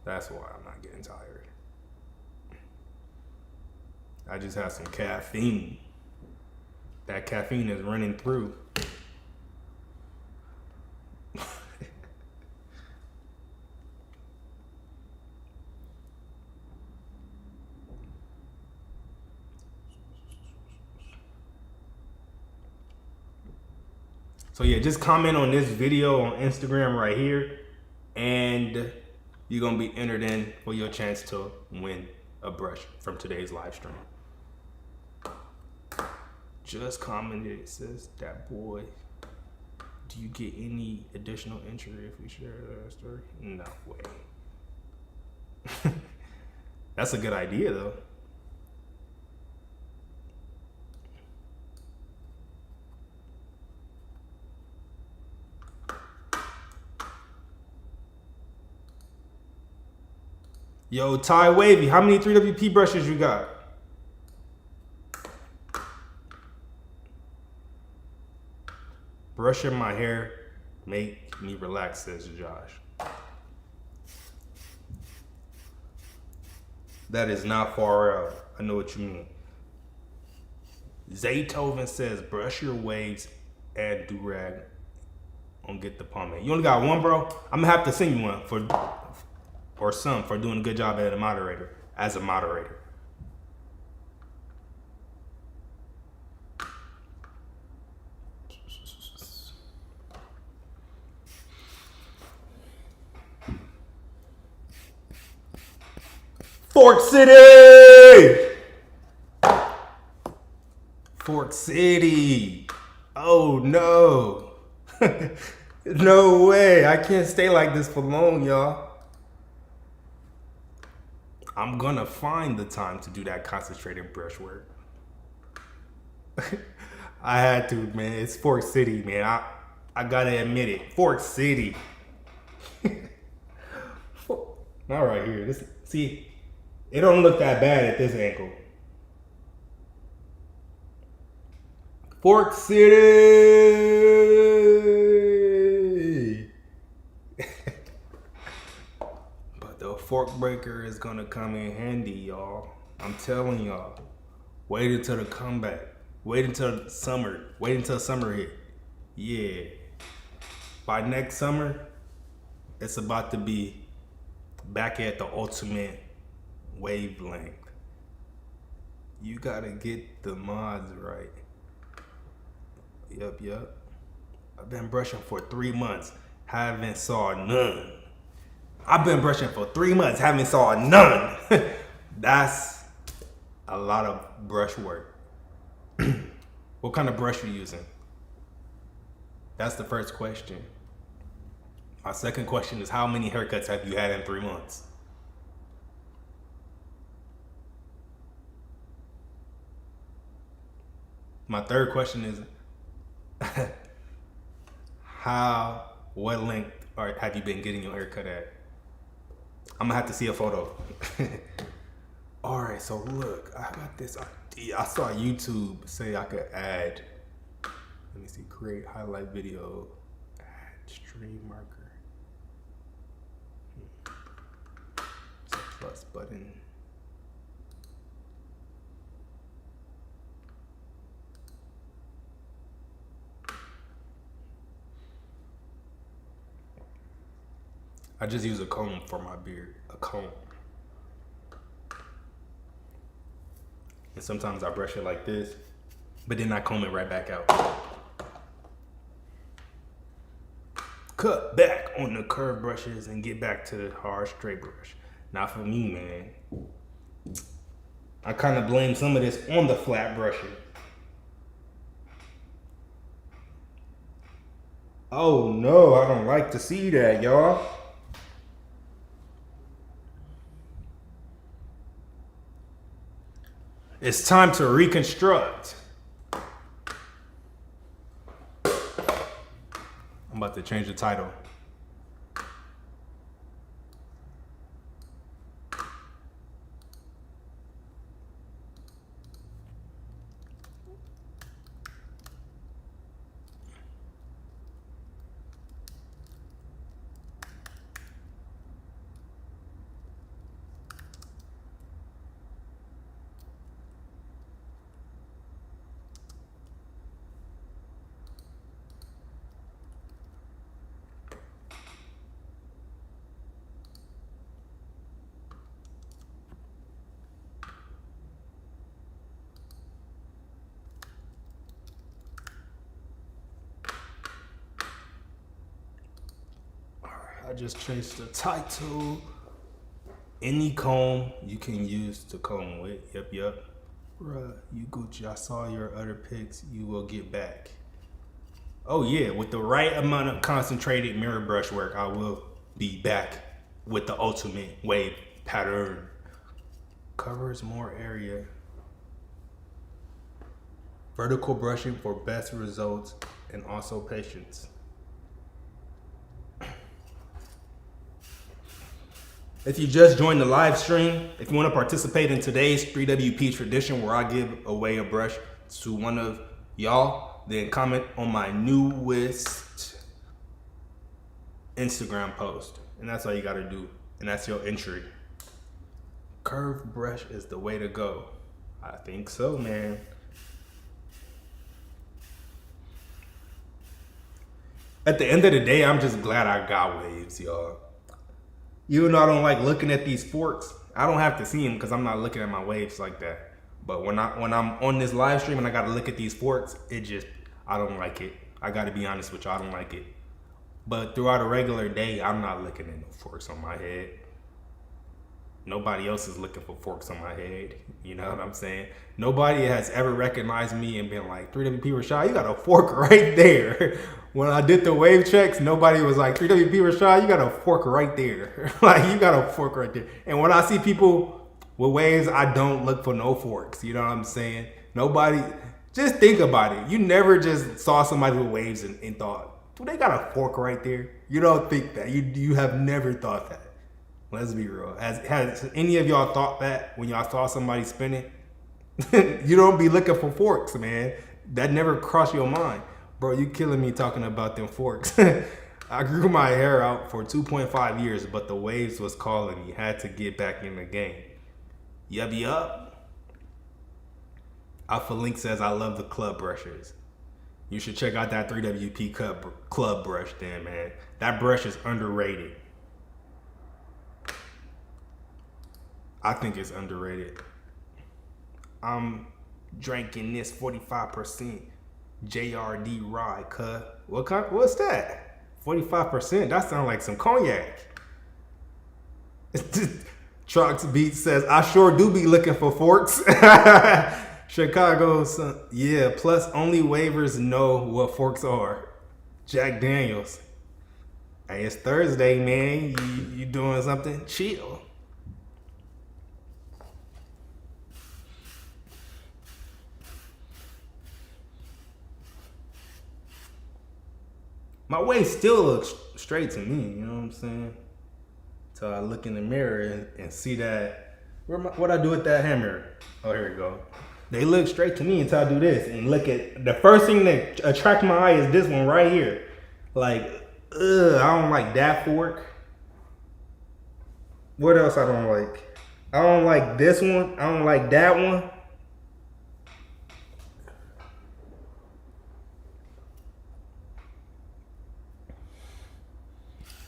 That's why I'm not getting tired. I just had some caffeine. That caffeine is running through. So yeah, just comment on this video on Instagram right here, and you're gonna be entered in for your chance to win a brush from today's live stream. Just commented, it says, that boy, do you get any additional entry if we share that story? No way. That's a good idea though. Yo, Ty Wavy, how many 3WP brushes you got? Brushing my hair make me relax, says Josh. That is not far out. I know what you mean. Zaytoven says, brush your waves and do-rag on Get the Pomade. You only got one, bro? I'm gonna have to send you one for doing a good job as a moderator. Fork City! Fork City! Oh no! No way! I can't stay like this for long, y'all. I'm gonna find the time to do that concentrated brush work. I had to, man. It's Fork City, man. I gotta admit it. Fork City. Not right here. See, it don't look that bad at this angle. Fork City. fork breaker is gonna come in handy, y'all. I'm telling y'all. Wait until the comeback. Wait until summer. Wait until summer hit. Yeah. By next summer, it's about to be back at the ultimate wavelength. You gotta get the mods right. Yup. I've been brushing for 3 months. Haven't saw none. I've been brushing for 3 months. Haven't saw none. That's a lot of brush work. What kind of brush you using? That's the first question. My second question is, how many haircuts have you had in 3 months? My third question is, what length have you been getting your haircut at? I'm gonna have to see a photo. All right, so look, I got this idea. I saw YouTube say I could add, let me see, create highlight video, add stream marker. It's a plus button. I just use a comb for my beard, a comb. And sometimes I brush it like this, but then I comb it right back out. Cut back on the curved brushes and get back to the hard straight brush. Not for me, man. I kind of blame some of this on the flat brushing. Oh no, I don't like to see that, y'all. It's time to reconstruct. I'm about to change the title. I just changed the title. Any comb you can use to comb with. Yep. Bruh, you Gucci. I saw your other pics. You will get back. Oh yeah, with the right amount of concentrated mirror brush work, I will be back with the ultimate wave pattern. Covers more area. Vertical brushing for best results and also patience. If you just joined the live stream, if you want to participate in today's 3WP tradition where I give away a brush to one of y'all, then comment on my newest Instagram post. And that's all you gotta do. And that's your entry. Curved brush is the way to go. I think so, man. At the end of the day, I'm just glad I got waves, y'all. Even though I don't like looking at these forks, I don't have to see them because I'm not looking at my waves like that. But when I'm on this live stream and I gotta look at these forks, I don't like it. I gotta be honest with you, I don't like it. But throughout a regular day, I'm not looking at no forks on my head. Nobody else is looking for forks on my head. You know what I'm saying? Nobody has ever recognized me and been like, 3WP Rashad, you got a fork right there. When I did the wave checks, nobody was like, 3WP Rashad, you got a fork right there. Like, you got a fork right there. And when I see people with waves, I don't look for no forks. You know what I'm saying? Nobody, just think about it. You never just saw somebody with waves and thought, do they got a fork right there? You don't think that. You have never thought that. Let's be real. Has any of y'all thought that when y'all saw somebody spinning? You don't be looking for forks, man. That never crossed your mind. Bro, you killing me talking about them forks. I grew my hair out for 2.5 years, but the waves was calling me. Had to get back in the game. Yup. Alpha Link says I love the club brushers. You should check out that 3WP club brush then, man. That brush is underrated. I think it's underrated. I'm drinking this 45% JRD rye, cut. What's that? 45%? That sounds like some cognac. Trucks Beat says, I sure do be looking for forks. Chicago, yeah, plus only waivers know what forks are. Jack Daniels. Hey, it's Thursday, man. You doing something? Chill. My waist still looks straight to me, you know what I'm saying? So I look in the mirror and see that, what I do with that hammer? Oh, here we go. They look straight to me until I do this and look at, the first thing that attracts my eye is this one right here. Like, I don't like that fork. What else I don't like? I don't like this one. I don't like that one.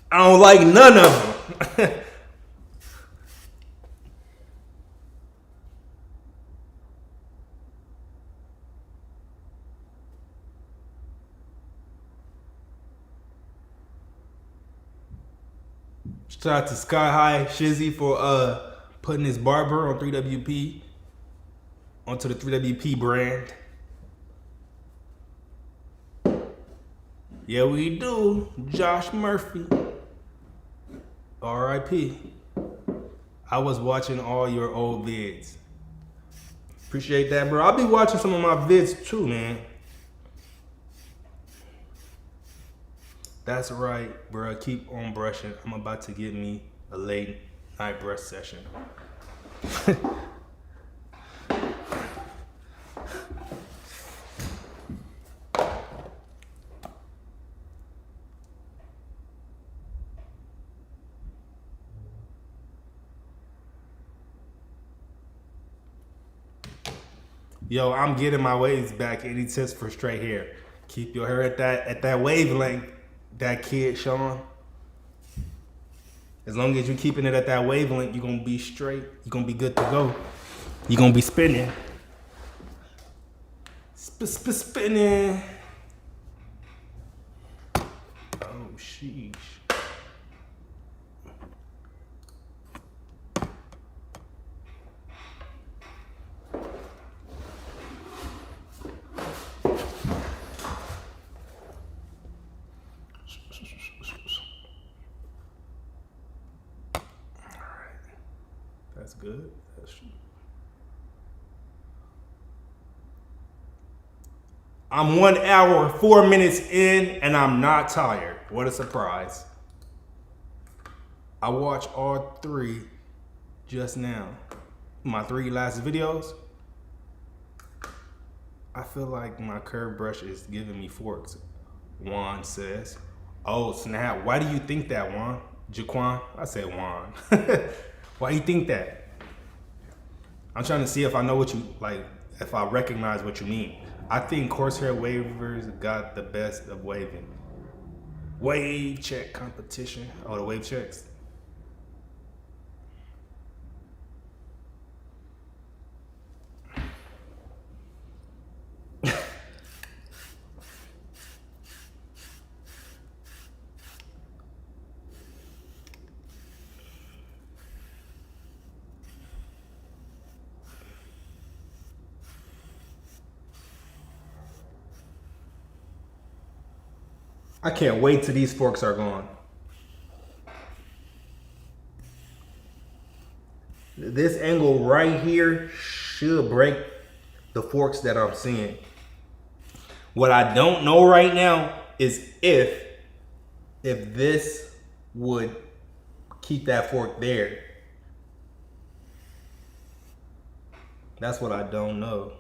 I don't like none of them. Shout out to Sky High Shizzy for putting his barber on 3WP onto the 3WP brand. Yeah, we do. Josh Murphy. R.I.P. I was watching all your old vids. Appreciate that, bro. I'll be watching some of my vids too, man. That's right, bro. Keep on brushing. I'm about to get me a late night brush session. Yo, I'm getting my waves back. Any tips for straight hair? Keep your hair at that wavelength, that kid Sean. As long as you're keeping it at that wavelength, you're gonna be straight. You're gonna be good to go. You're gonna be spinning. Spinning. Oh, sheesh. That's good. I'm 1 hour, 4 minutes in, and I'm not tired. What a surprise. I watched all 3 just now. My 3 last videos. I feel like my curved brush is giving me forks. Juan says. Oh, snap. Why do you think that, Juan? Jaquan? I said Juan. Why you think that? I'm trying to see if I know what you, like, if I recognize what you mean. I think Corsair Wavers got the best of waving. Wave check competition. Oh, the wave checks. I can't wait till these forks are gone. This angle right here should break the forks that I'm seeing. What I don't know right now is if this would keep that fork there. That's what I don't know.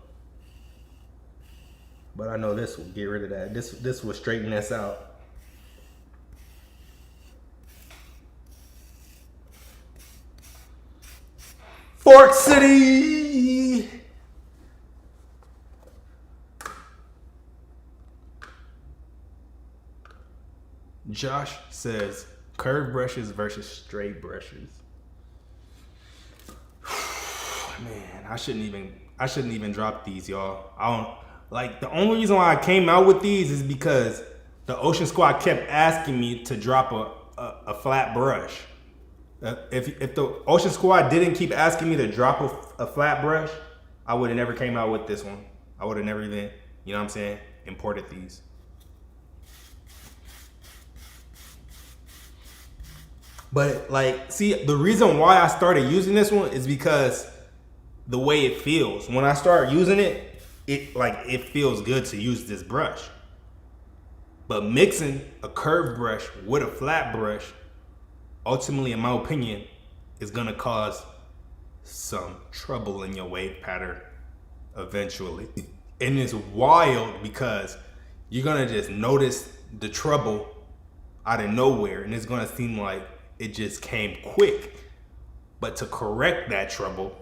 But I know this will get rid of that. This will straighten this out. Fork City. Josh says curved brushes versus straight brushes. Man, I shouldn't even drop these, y'all. I don't like, the only reason why I came out with these is because the Ocean Squad kept asking me to drop a flat brush. If the Ocean Squad didn't keep asking me to drop a flat brush, I would have never came out with this one. I would have never even, you know what I'm saying, imported these. But like, see, the reason why I started using this one is because the way it feels. When I start using it, it feels good to use this brush. But mixing a curved brush with a flat brush, ultimately, in my opinion, is gonna cause some trouble in your wave pattern eventually. And it's wild because you're gonna just notice the trouble out of nowhere, and it's gonna seem like it just came quick. But to correct that trouble,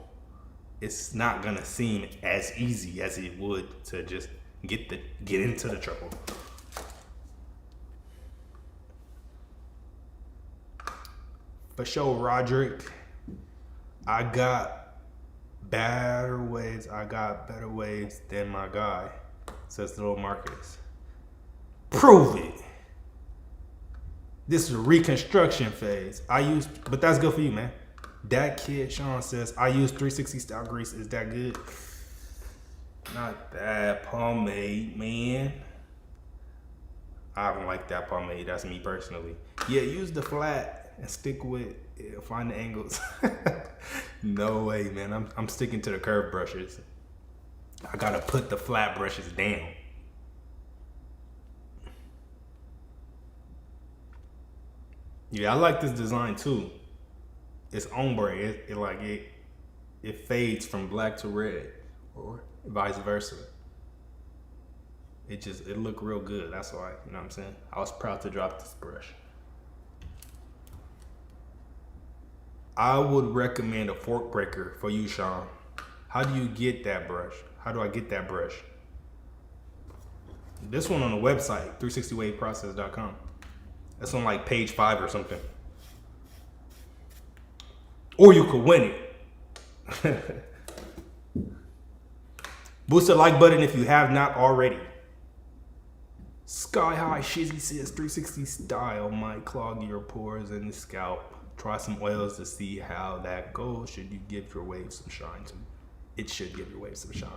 it's not gonna seem as easy as it would to just get into the trouble. For sure, Roderick, I got better waves. I got better waves than my guy, says little Marcus. Prove it. This is a reconstruction phase. But that's good for you, man. That kid, Sean, says, I use 360 style grease. Is that good? Not that pomade, man. I don't like that pomade. That's me personally. Yeah, use the flat and stick with it. Find the angles. No way, man. I'm sticking to the curved brushes. I gotta put the flat brushes down. Yeah, I like this design too. It's ombre. It fades from black to red, or vice versa. It looked real good. That's why, you know what I'm saying? I was proud to drop this brush. I would recommend a fork breaker for you, Sean. How do you get that brush? How do I get that brush? This one on the website, 360waveprocess.com. That's on like page 5 or something. Or you could win it. Boost the like button if you have not already. Sky High Shizzy says 360 style might clog your pores in the scalp. Try some oils to see how that goes. Should you give your waves some shine too? It should give your waves some shine.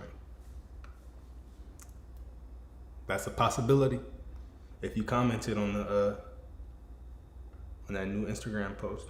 That's a possibility. If you commented on that new Instagram post.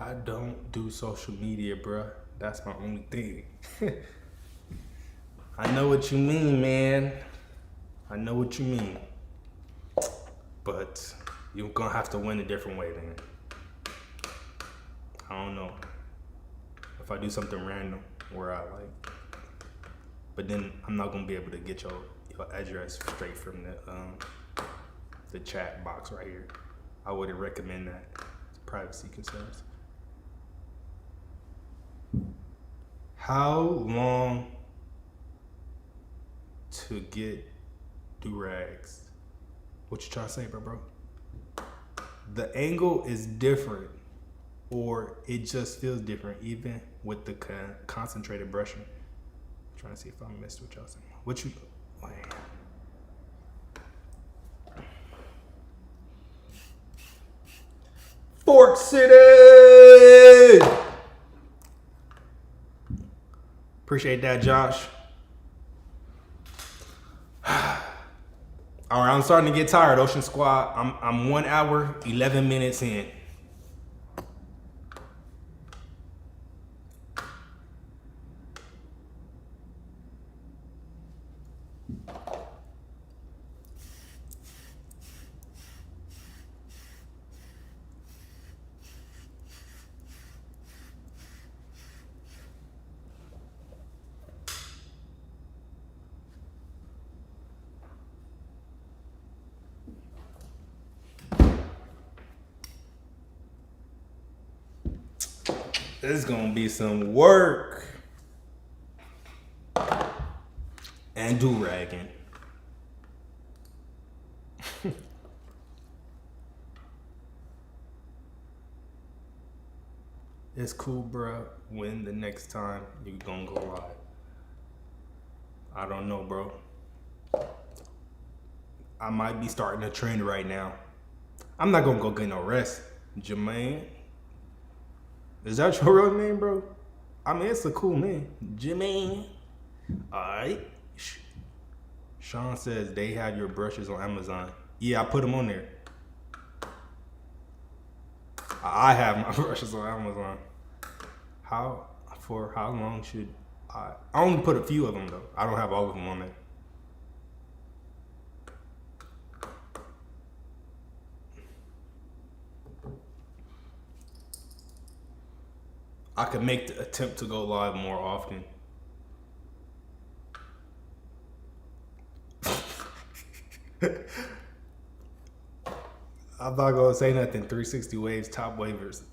I don't do social media, bruh. That's my only thing. I know what you mean, man. I know what you mean. But you're gonna have to win a different way then. I don't know. If I do something random where I like, but then I'm not gonna be able to get your address straight from the chat box right here. I wouldn't recommend that. It's privacy concerns. How long to get do-rags? What you trying to say, bro? The angle is different, or it just feels different, even with the concentrated brushing. I'm trying to see if I missed what y'all saying. What you? Wait. Fork City! Appreciate that, Josh. I All right, I'm starting to get tired, Ocean Squad. I'm 1 hour, 11 minutes in. This is gonna be some work. And do-ragging. It's cool, bro. When the next time you gonna go live? I don't know, bro. I might be starting a trend right now. I'm not gonna go get no rest. Jermaine. Is that your real name, bro? I mean, it's a cool name. Jermaine. Alright. Sean says they have your brushes on Amazon. Yeah, I put them on there. I have my brushes on Amazon. For how long should I only put a few of them though. I don't have all of them on there. I could make the attempt to go live more often. I'm not gonna say nothing. 360 waves, top wavers.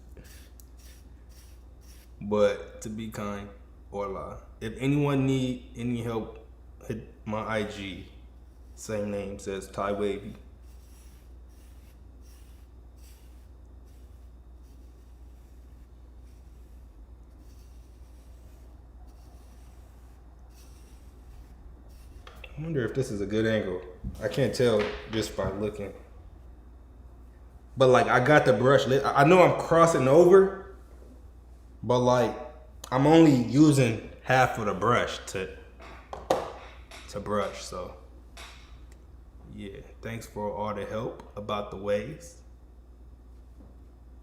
But to be kind or lie, if anyone need any help, hit my IG. Same name, says Ty Wavy. I wonder if this is a good angle. I can't tell just by looking. But like, I got the brush lit. I know I'm crossing over, but like, I'm only using half of the brush to brush. So yeah, thanks for all the help about the waves.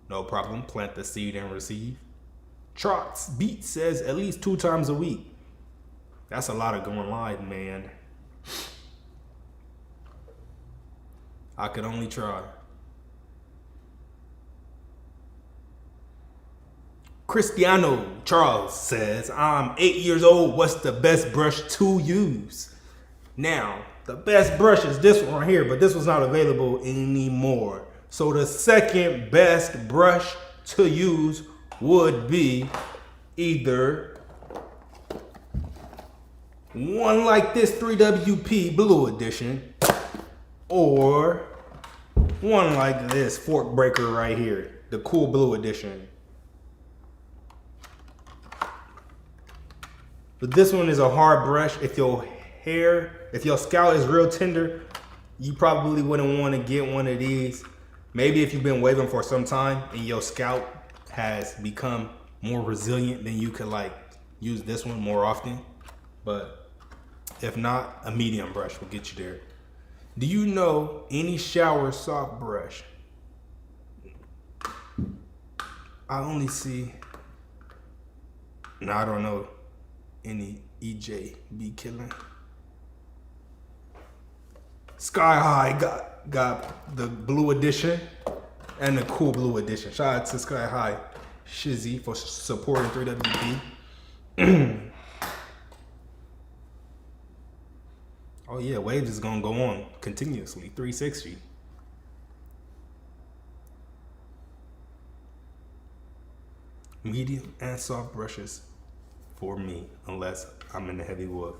No problem. Plant the seed and receive. Trots Beat says at least 2 times a week. That's a lot of going live, man. I could only try. Cristiano Charles says, I'm 8 years old. What's the best brush to use? Now, the best brush is this one right here, but this one's not available anymore. So the second best brush to use would be either one like this 3WP Blue Edition, or one like this Fork Breaker right here, the Cool Blue Edition. But this one is a hard brush. If your scalp is real tender, you probably wouldn't want to get one of these. Maybe if you've been waving for some time and your scalp has become more resilient, then you could like use this one more often. But if not, a medium brush will get you there. Do you know any shower soft brush? I only see, no, I don't know any EJ be killing. Sky High got the Blue Edition and the Cool Blue Edition. Shout out to Sky High Shizzy for supporting 3WP. Oh yeah, waves is gonna go on continuously, 360. Medium and soft brushes for me, unless I'm in the heavy wolf.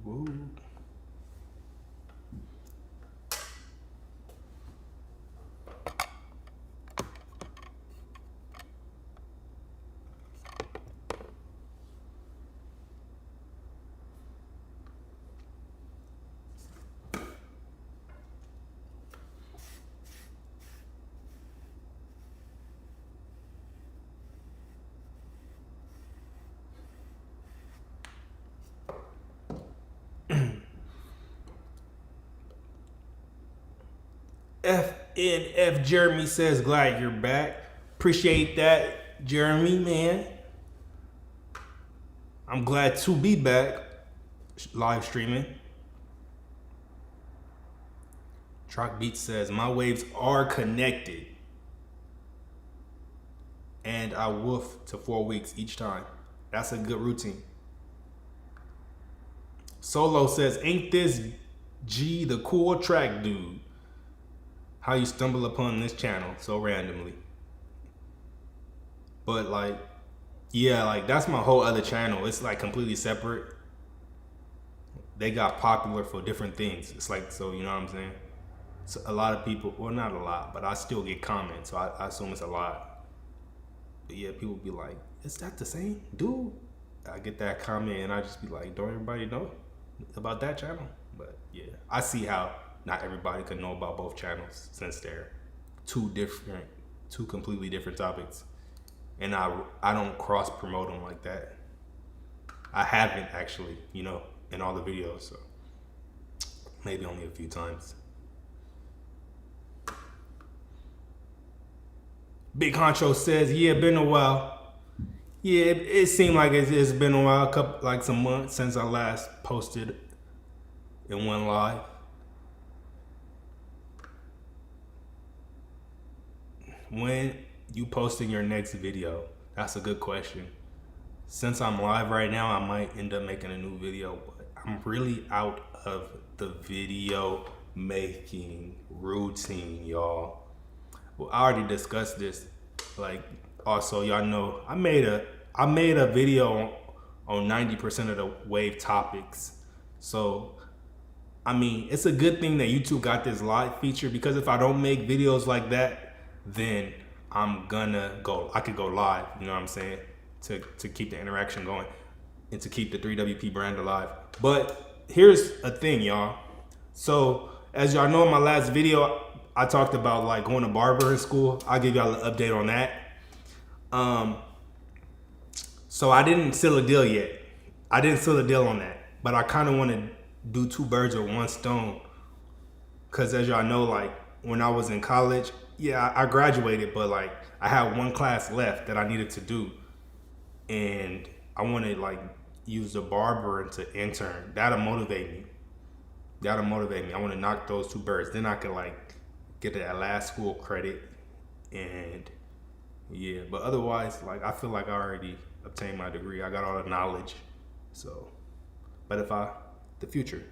Whoa. FNF Jeremy says, glad you're back. Appreciate that, Jeremy, man. I'm glad to be back live streaming. Truck Beat says, my waves are connected. And I woof to 4 weeks each time. That's a good routine. Solo says, ain't this G the cool track dude? How you stumble upon this channel so randomly. But like, yeah, like that's my whole other channel. It's like completely separate. They got popular for different things. It's like, so you know what I'm saying? So a lot of people, well not a lot, but I still get comments. So I assume it's a lot. But yeah, people be like, is that the same dude? I get that comment and I just be like, don't everybody know about that channel? But yeah, I see how not everybody can know about both channels since they're two completely different topics. And I don't cross promote them like that. I haven't actually, you know, in all the videos, so maybe only a few times. Big Honcho says, yeah, been a while. Yeah, it seemed like it's been a while, like some months since I last posted in one live. When you posting your next video? That's a good question. Since I'm live right now, I might end up making a new video, but I'm really out of the video making routine, y'all. Well, I already discussed this. Like, also, y'all know I made a video on 90% of the wave topics. So, I mean, it's a good thing that YouTube got this live feature, because if I don't make videos like that, then I could go live, you know what I'm saying? To keep the interaction going and to keep the 3WP brand alive. But here's a thing, y'all. So as y'all know, in my last video, I talked about like going to barber in school. I'll give y'all an update on that. So I didn't seal a deal yet. I didn't seal a deal on that, but I kind of want to do two birds with one stone. Cause as y'all know, like when I was in college, yeah, I graduated, but like I had one class left that I needed to do. And I want to like use the barber to intern. That'll motivate me. I want to knock those two birds. Then I can like get that last school credit. And yeah, but otherwise, like I feel like I already obtained my degree. I got all the knowledge. So, but the future.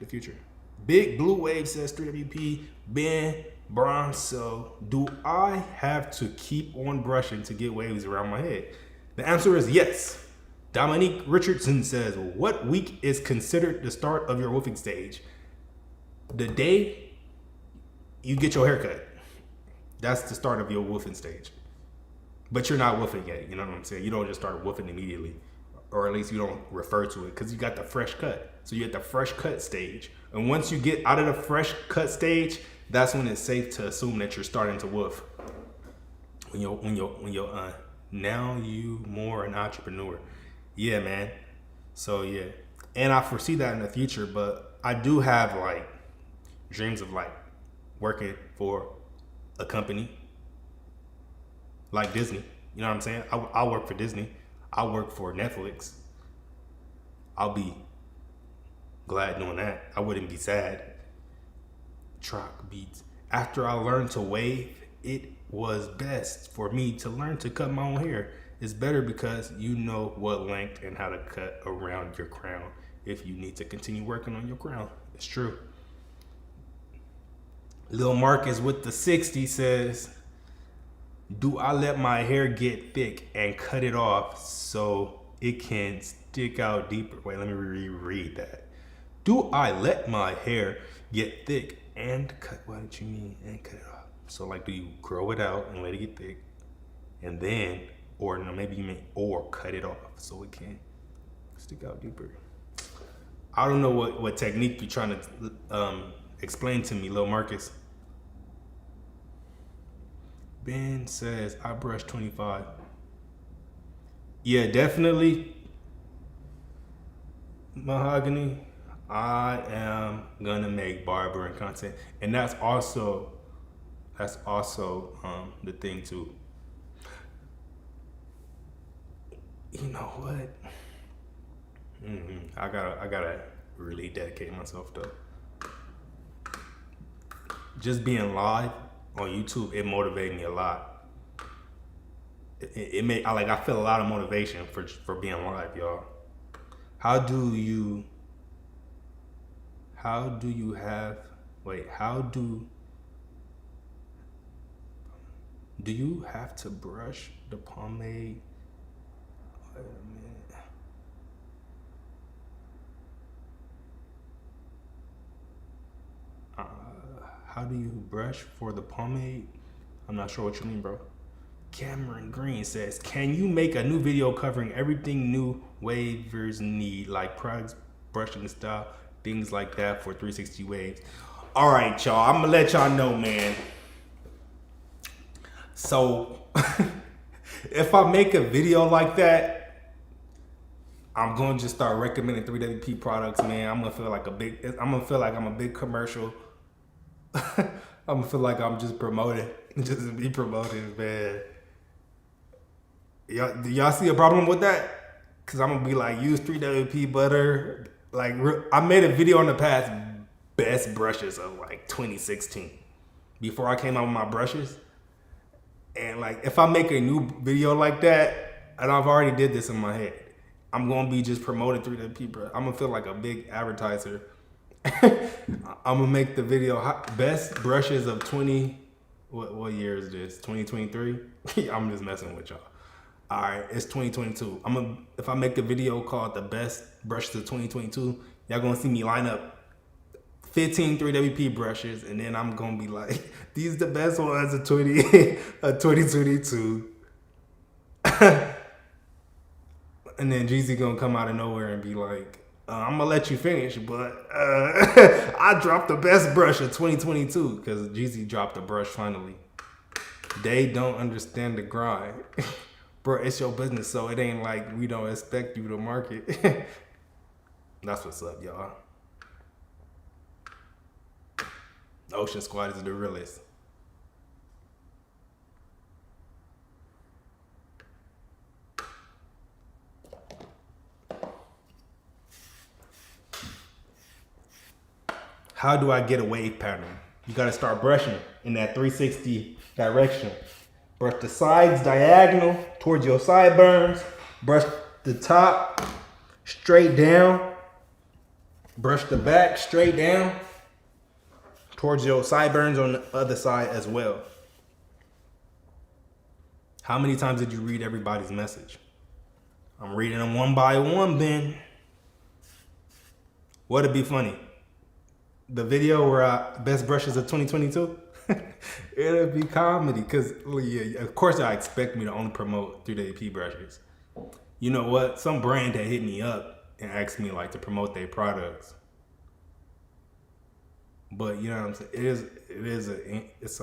Big Blue Wave says 3WP, Ben Bronso, do I have to keep on brushing to get waves around my head? The answer is yes. Dominique Richardson says, what week is considered the start of your woofing stage? The day you get your haircut. That's the start of your woofing stage. But you're not woofing yet, you know what I'm saying? You don't just start woofing immediately. Or at least you don't refer to it, because you got the fresh cut. So you're at the fresh cut stage. And once you get out of the fresh cut stage, that's when it's safe to assume that you're starting to woof. When you're now you more an entrepreneur. Yeah, man. So yeah. And I foresee that in the future, but I do have like dreams of like working for a company like Disney. You know what I'm saying? I'll work for Disney. I'll work for Netflix. I'll be glad doing that. I wouldn't be sad. Truck Beats. After I learned to wave, it was best for me to learn to cut my own hair. It's better because you know what length and how to cut around your crown if you need to continue working on your crown. It's true. Lil Marcus with the 60 says, do I let my hair get thick and cut it off so it can stick out deeper? Wait, let me reread that. Do I let my hair get thick and cut? What did you mean? And cut it off. So like, do you grow it out and let it get thick, and then, or no, maybe you mean, or cut it off so it can stick out deeper? I don't know what technique you're trying to explain to me, Lil Marcus. Ben says, I brush 25. Yeah, definitely. Mahogany, I am gonna make barbering content. And that's also That's also the thing too. You know what? I gotta really dedicate myself though. Just being live on YouTube, it motivated me a lot. It made I feel a lot of motivation for being live, y'all. How do you have wait, how do you have to brush the pomade? Wait a minute. How do you brush for the pomade? I'm not sure what you mean, bro. Cameron Green says, can you make a new video covering everything new wavers need, like products, brushing style, things like that for 360 waves? All right, y'all, I'm gonna let y'all know, man. So if I make a video like that, I'm gonna just start recommending 3WP products, man. I'm gonna feel like I'm a big commercial. I'm gonna feel like I'm just promoting, just be promoting, man. Do y'all see a problem with that? Cause I'm gonna be like, use 3WP butter. Like, I made a video in the past, best brushes of like 2016, before I came out with my brushes. And like, if I make a new video like that, and I've already did this in my head, I'm gonna be just promoting 3WP brush. I'm gonna feel like a big advertiser. I'm gonna make the video best brushes of 20. What year is this? 2023. I'm just messing with y'all. All right, it's 2022. If I make a video called the best brushes of 2022, y'all gonna see me line up 15 3WP brushes, and then I'm gonna be like, these are the best ones of 2022. And then Jeezy gonna come out of nowhere and be like, I'm gonna let you finish, but I dropped the best brush of 2022 because Jeezy dropped a brush finally. They don't understand the grind. Bro, it's your business, so it ain't like we don't expect you to market. That's what's up, y'all. Ocean Squad is the realest. How do I get a wave pattern? You gotta start brushing in that 360 direction. Brush the sides diagonal towards your sideburns. Brush the top straight down. Brush the back straight down towards your sideburns on the other side as well. How many times did you read everybody's message? I'm reading them one by one, Ben. What'd be funny? The video where best brushes of 2022? It'll be comedy, because yeah, of course I expect me to only promote 3WP brushes. You know what? Some brand had hit me up and asked me like to promote their products. But you know what I'm saying? It's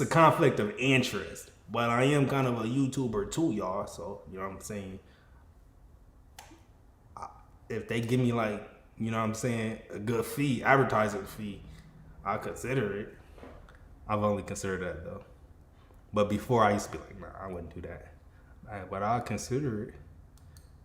a conflict of interest. But I am kind of a YouTuber too, y'all. So you know what I'm saying? If they give me like, you know what I'm saying, a good fee, advertising fee, I'll consider it. I've only considered that though. But before I used to be like, nah, I wouldn't do that. But I'll consider it.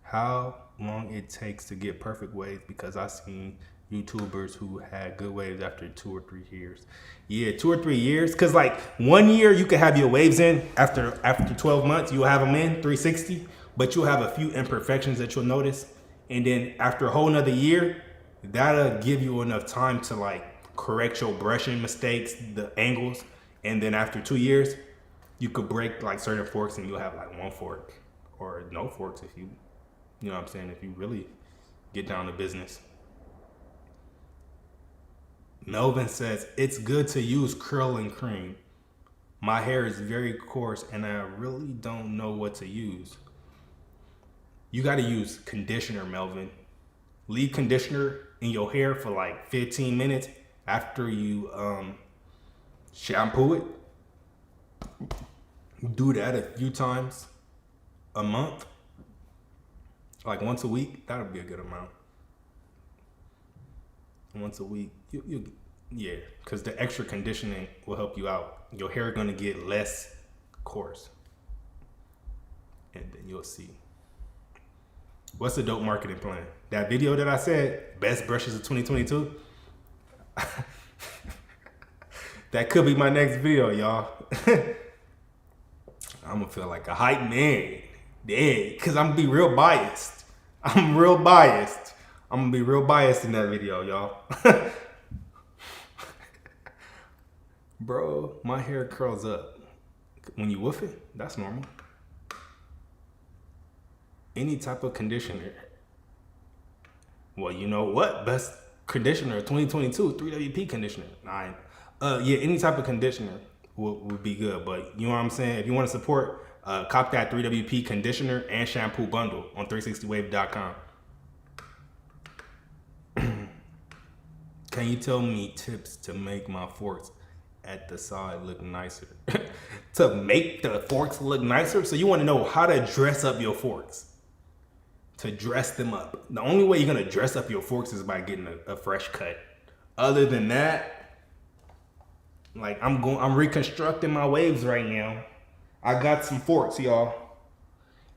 How long it takes to get perfect waves, because I've seen YouTubers who had good waves after 2 or 3 years. Yeah, 2 or 3 years. Cause like 1 year you can have your waves in after 12 months, you'll have them in 360, but you'll have a few imperfections that you'll notice. And then after a whole nother year, that'll give you enough time to like correct your brushing mistakes, the angles. And then after 2 years, you could break like certain forks and you'll have like 1 fork or no forks if you know what I'm saying, if you really get down to business. Melvin says, it's good to use curling cream. My hair is very coarse and I really don't know what to use. You got to use conditioner, Melvin. Leave conditioner in your hair for like 15 minutes after you shampoo it. Do that a few times a month, like once a week. That'll be a good amount. Once a week, Yeah, because the extra conditioning will help you out. Your hair gonna get less coarse, and then you'll see. What's the dope marketing plan? That video that I said, best brushes of 2022. That could be my next video, y'all. I'm gonna feel like a hype man. Yeah, cause I'm gonna be real biased. I'm real biased. I'm gonna be real biased in that video, y'all. Bro, my hair curls up. When you woof it, that's normal. Any type of conditioner. Well, you know what? Best conditioner 2022, 3WP conditioner. Yeah, any type of conditioner would be good. But you know what I'm saying? If you want to support, cop that 3WP conditioner and shampoo bundle on 360wave.com. Can you tell me tips to make my forks at the side look nicer? To make the forks look nicer? So you want to know how to dress up your forks. To dress them up. The only way you're gonna dress up your forks is by getting a fresh cut. Other than that, like I'm reconstructing my waves right now. I got some forks, y'all.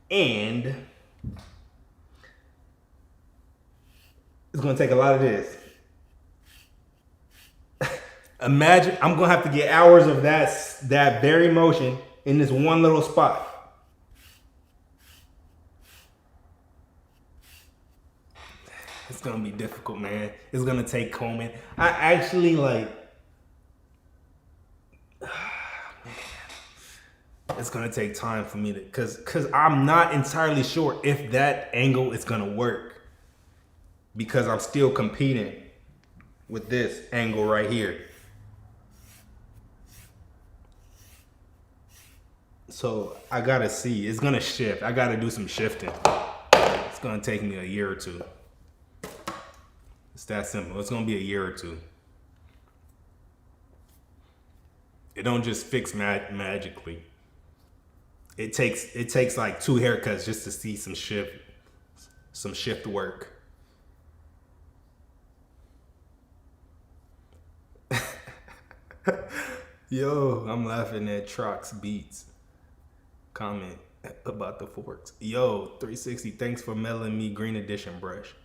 And it's gonna take a lot of this. Imagine I'm gonna have to get hours of that very motion in this one little spot. It's gonna be difficult, man. It's gonna take combing. I actually like, man, it's gonna take time for me to, cause I'm not entirely sure if that angle is gonna work, because I'm still competing with this angle right here. So I gotta see. It's gonna shift. I gotta do some shifting. It's gonna take me a year or two. It's that simple. It's gonna be a year or two. It don't just fix magically. It takes like 2 haircuts just to see some shift work. Yo, I'm laughing at Trox Beats comment about the forks. Yo, 360, thanks for mailing me green edition brush.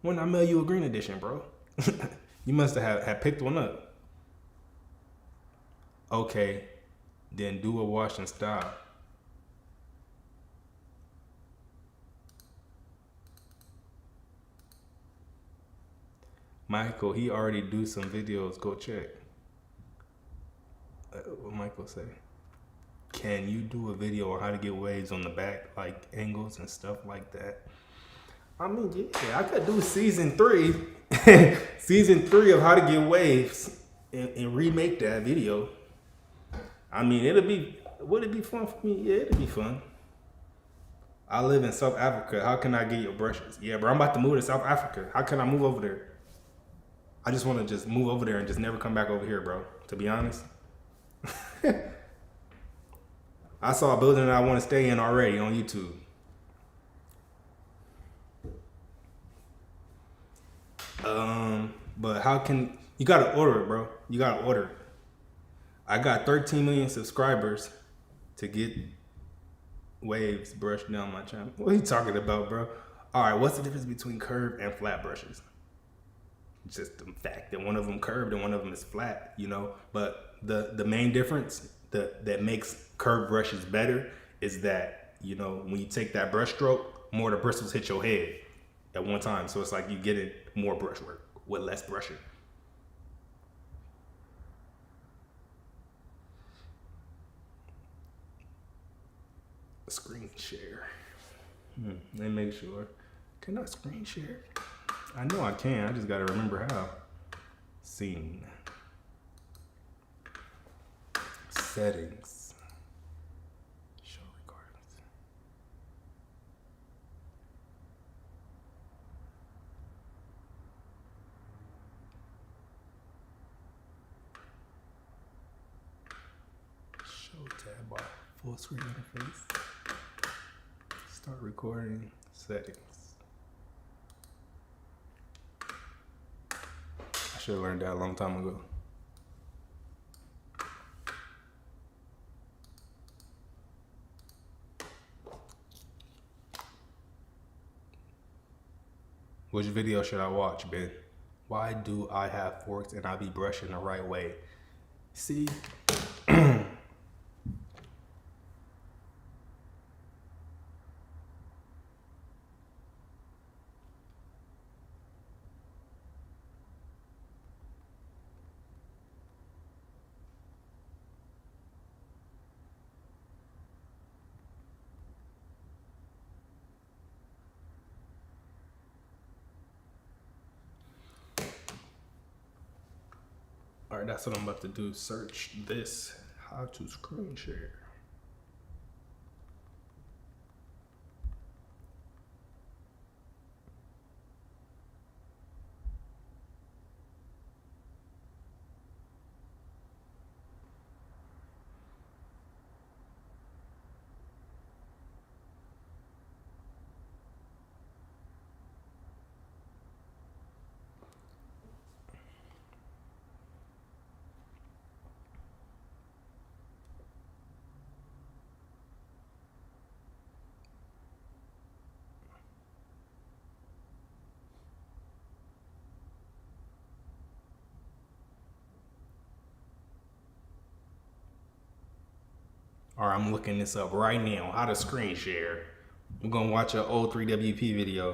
When I mail you a green edition, bro? You must have picked one up. Okay, then do a wash and style. Michael, he already do some videos. Go check. What Michael say? Can you do a video on how to get waves on the back, like angles and stuff like that? I mean, yeah, I could do season 3, season 3 of how to get waves and remake that video. I mean, would it be fun for me? Yeah, it'd be fun. I live in South Africa. How can I get your brushes? Yeah, bro, I'm about to move to South Africa. How can I move over there? I just want to just move over there and just never come back over here, bro, to be honest. I saw a building that I want to stay in already on YouTube. But how can you gotta order it, bro? You gotta order it. I got 13 million subscribers to get waves brushed down my channel. What are you talking about, bro? All right, what's the difference between curved and flat brushes? Just the fact that one of them curved and one of them is flat, you know. But the main difference that makes curved brushes better is that, you know, when you take that brush stroke, more of the bristles hit your head at one time. So it's like you get it more brush work with less brushing. Screen share. Let me make sure. Can I screen share? I know I can. I just gotta remember how. Scene. Settings. Show recordings. Show tab bar. Full screen interface. Start recording. Settings. I should have learned that a long time ago. Which video should I watch, Ben? Why do I have forks and I be brushing the right way? See? All right, that's what I'm about to do. Search this, how to screen share. All right, I'm looking this up right now, how to screen share. We're gonna watch an old 3WP video.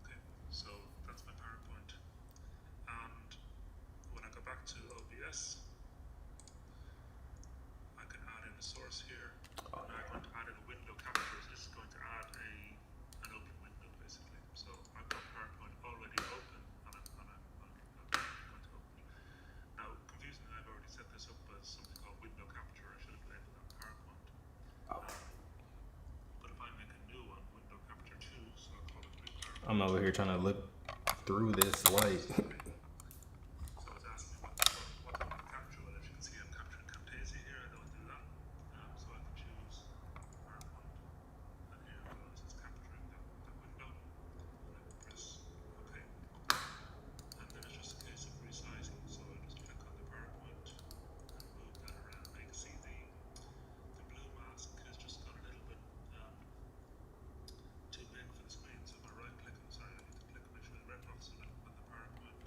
Okay, so that's my PowerPoint. And when I go back to OBS, I can add in a source here. And now I'm going to add in a window capture. So this is going to add an open window basically. So I've got PowerPoint already open and I'm going to open it. Now, confusingly, I've already set this up as something called window capture. I should have labeled that PowerPoint. But if I make a new one, window capture 2, so I'll call it new PowerPoint. I'm over here trying to look through this light. So it's asking me what I want to capture. Well, as you can see, I'm capturing Camtasia here. I don't want to do that. So I can choose PowerPoint. And here it goes. It's capturing that window. And I can press OK. And then it's just a case of resizing. So I just click on the PowerPoint and move that around. Now you can see the blue mask has just got a little bit too big for the screen. So if I right click on the side, I need to click make sure the red box is on the PowerPoint.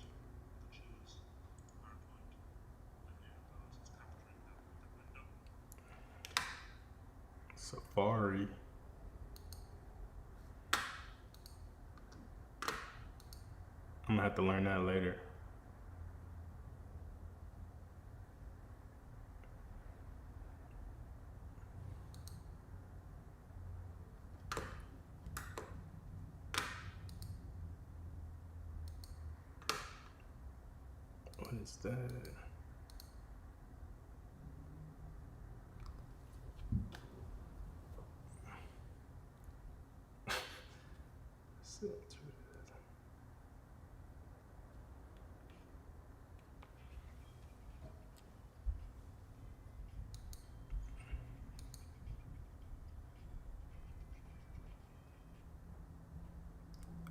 Choose PowerPoint, and here it goes. It's capturing that window. Safari. I'm gonna have to learn that later. What is that?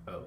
Oh.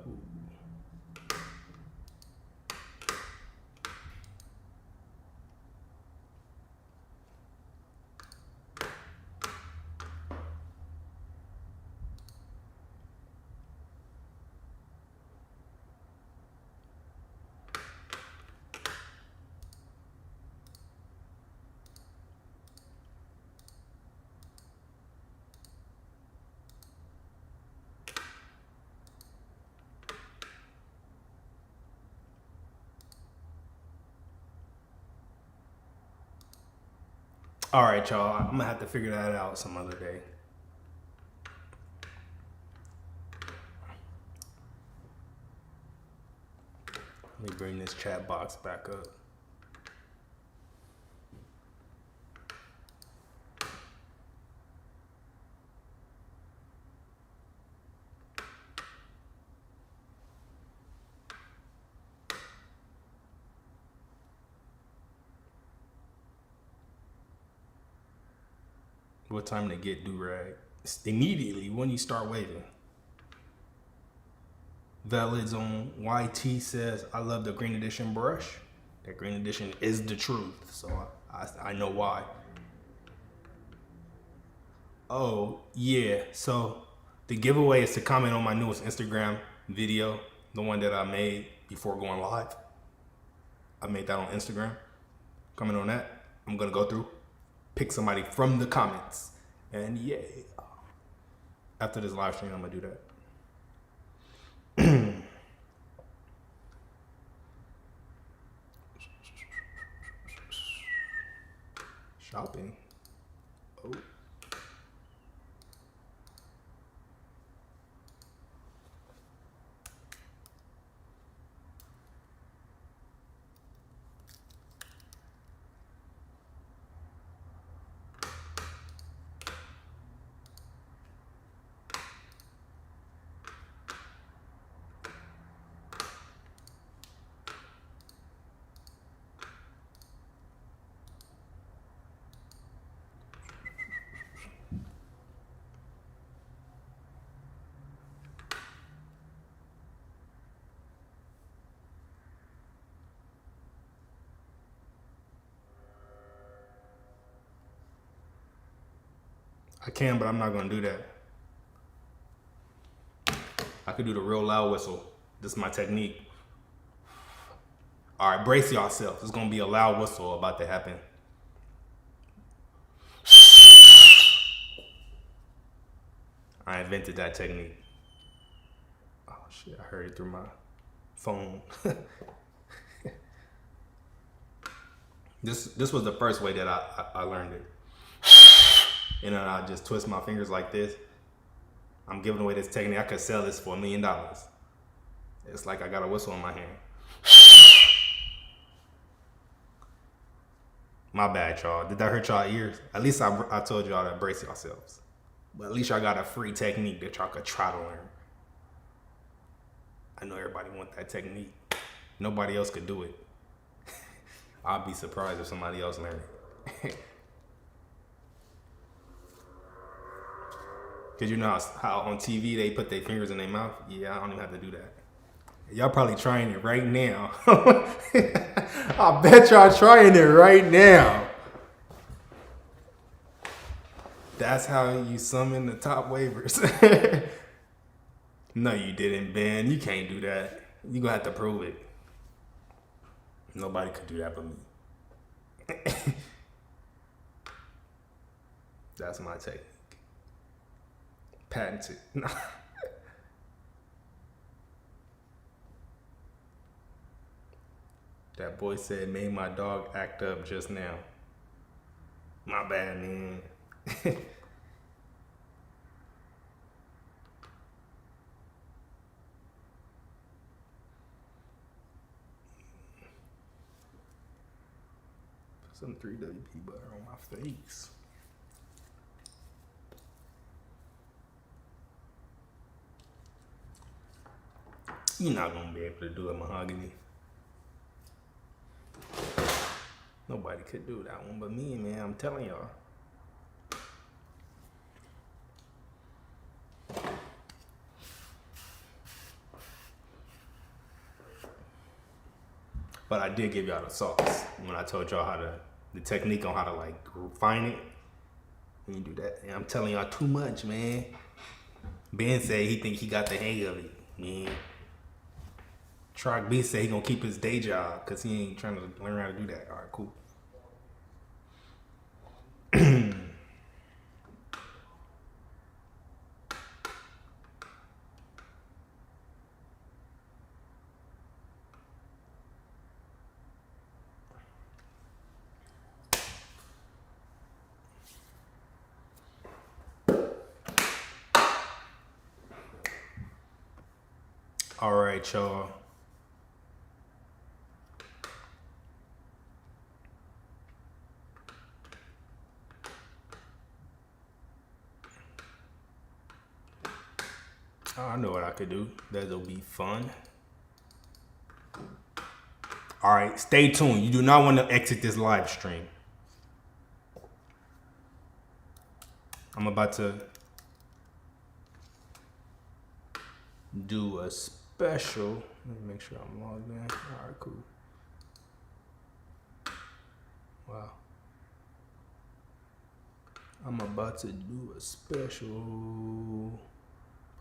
All right, y'all. I'm gonna have to figure that out some other day. Let me bring this chat box back up. What time to get do-rag? Immediately when you start waving. Velids on YT says, I love the green edition brush. That green edition is the truth, so I know why. Oh, yeah, so the giveaway is to comment on my newest Instagram video, the one that I made before going live. I made that on Instagram. Comment on that. I'm gonna go through, pick somebody from the comments, and yeah. After this live stream, I'm gonna do that. Shopping. Oh. I can, but I'm not gonna do that. I could do the real loud whistle. This is my technique. All right, brace yourselves. It's gonna be a loud whistle about to happen. I invented that technique. Oh shit, I heard it through my phone. This was the first way that I learned it. And then I just twist my fingers like this. I'm giving away this technique. I could sell this for $1 million. It's like I got a whistle in my hand. My bad, y'all. Did that hurt y'all ears? At least I told y'all to brace yourselves. But at least y'all got a free technique that y'all could try to learn. I know everybody want that technique. Nobody else could do it. I'd be surprised if somebody else learned it. Cause you know how on TV they put their fingers in their mouth? Yeah, I don't even have to do that. Y'all probably trying it right now. I bet y'all trying it right now. That's how you summon the top waivers. No, you didn't, Ben. You can't do that. You gonna have to prove it. Nobody could do that but me. That's my technique. Patented. That boy said, made my dog act up just now. My bad, man. Put some 3WP butter on my face. You're not gonna be able to do a mahogany. Nobody could do that one but me, man. I'm telling y'all. But I did give y'all the sauce when I told y'all the technique on how to like refine it. When you do that, and I'm telling y'all too much, man. Ben said he think he got the hang of it, man. Trock B said he gonna keep his day job because he ain't trying to learn how to do that. All right, cool. All right, y'all. I know what I could do. That'll be fun. All right, stay tuned. You do not want to exit this live stream. I'm about to do a special. Let me make sure I'm logged in. All right, cool. Wow. I'm about to do a special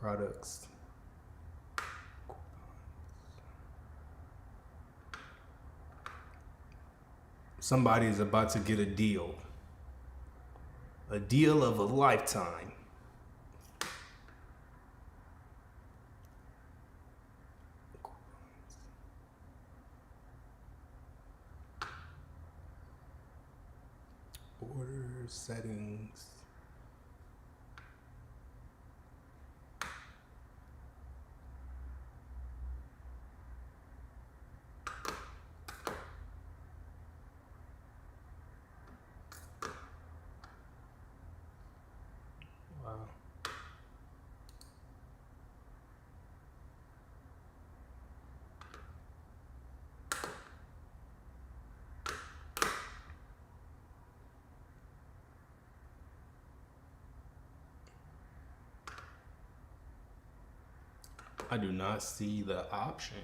products. Somebody's about to get a deal of a lifetime. Order settings. Wow. I do not see the option.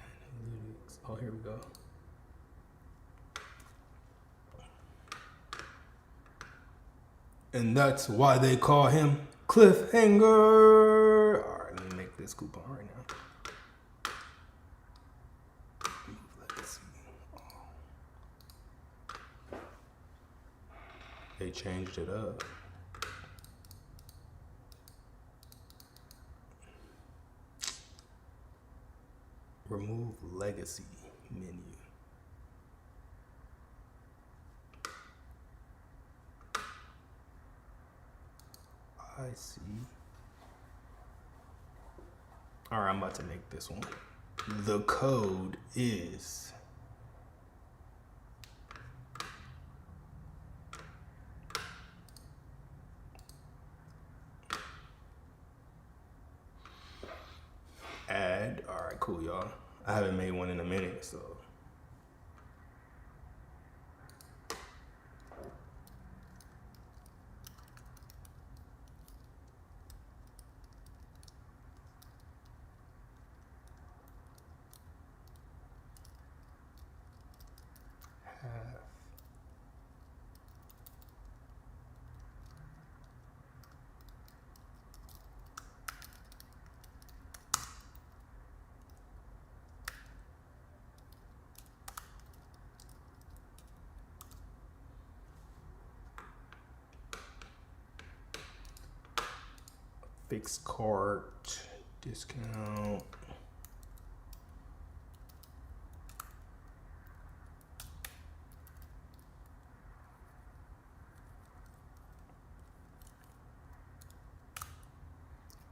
Analytics. Oh, here we go. And that's why they call him Cliffhanger. All right, let me make this coupon right now. Let's see. Oh. They changed it up. Remove legacy menu. I see. All right, I'm about to make this one. The code is add. All right, cool, y'all. I haven't made one in a minute, so. Fixed cart discount.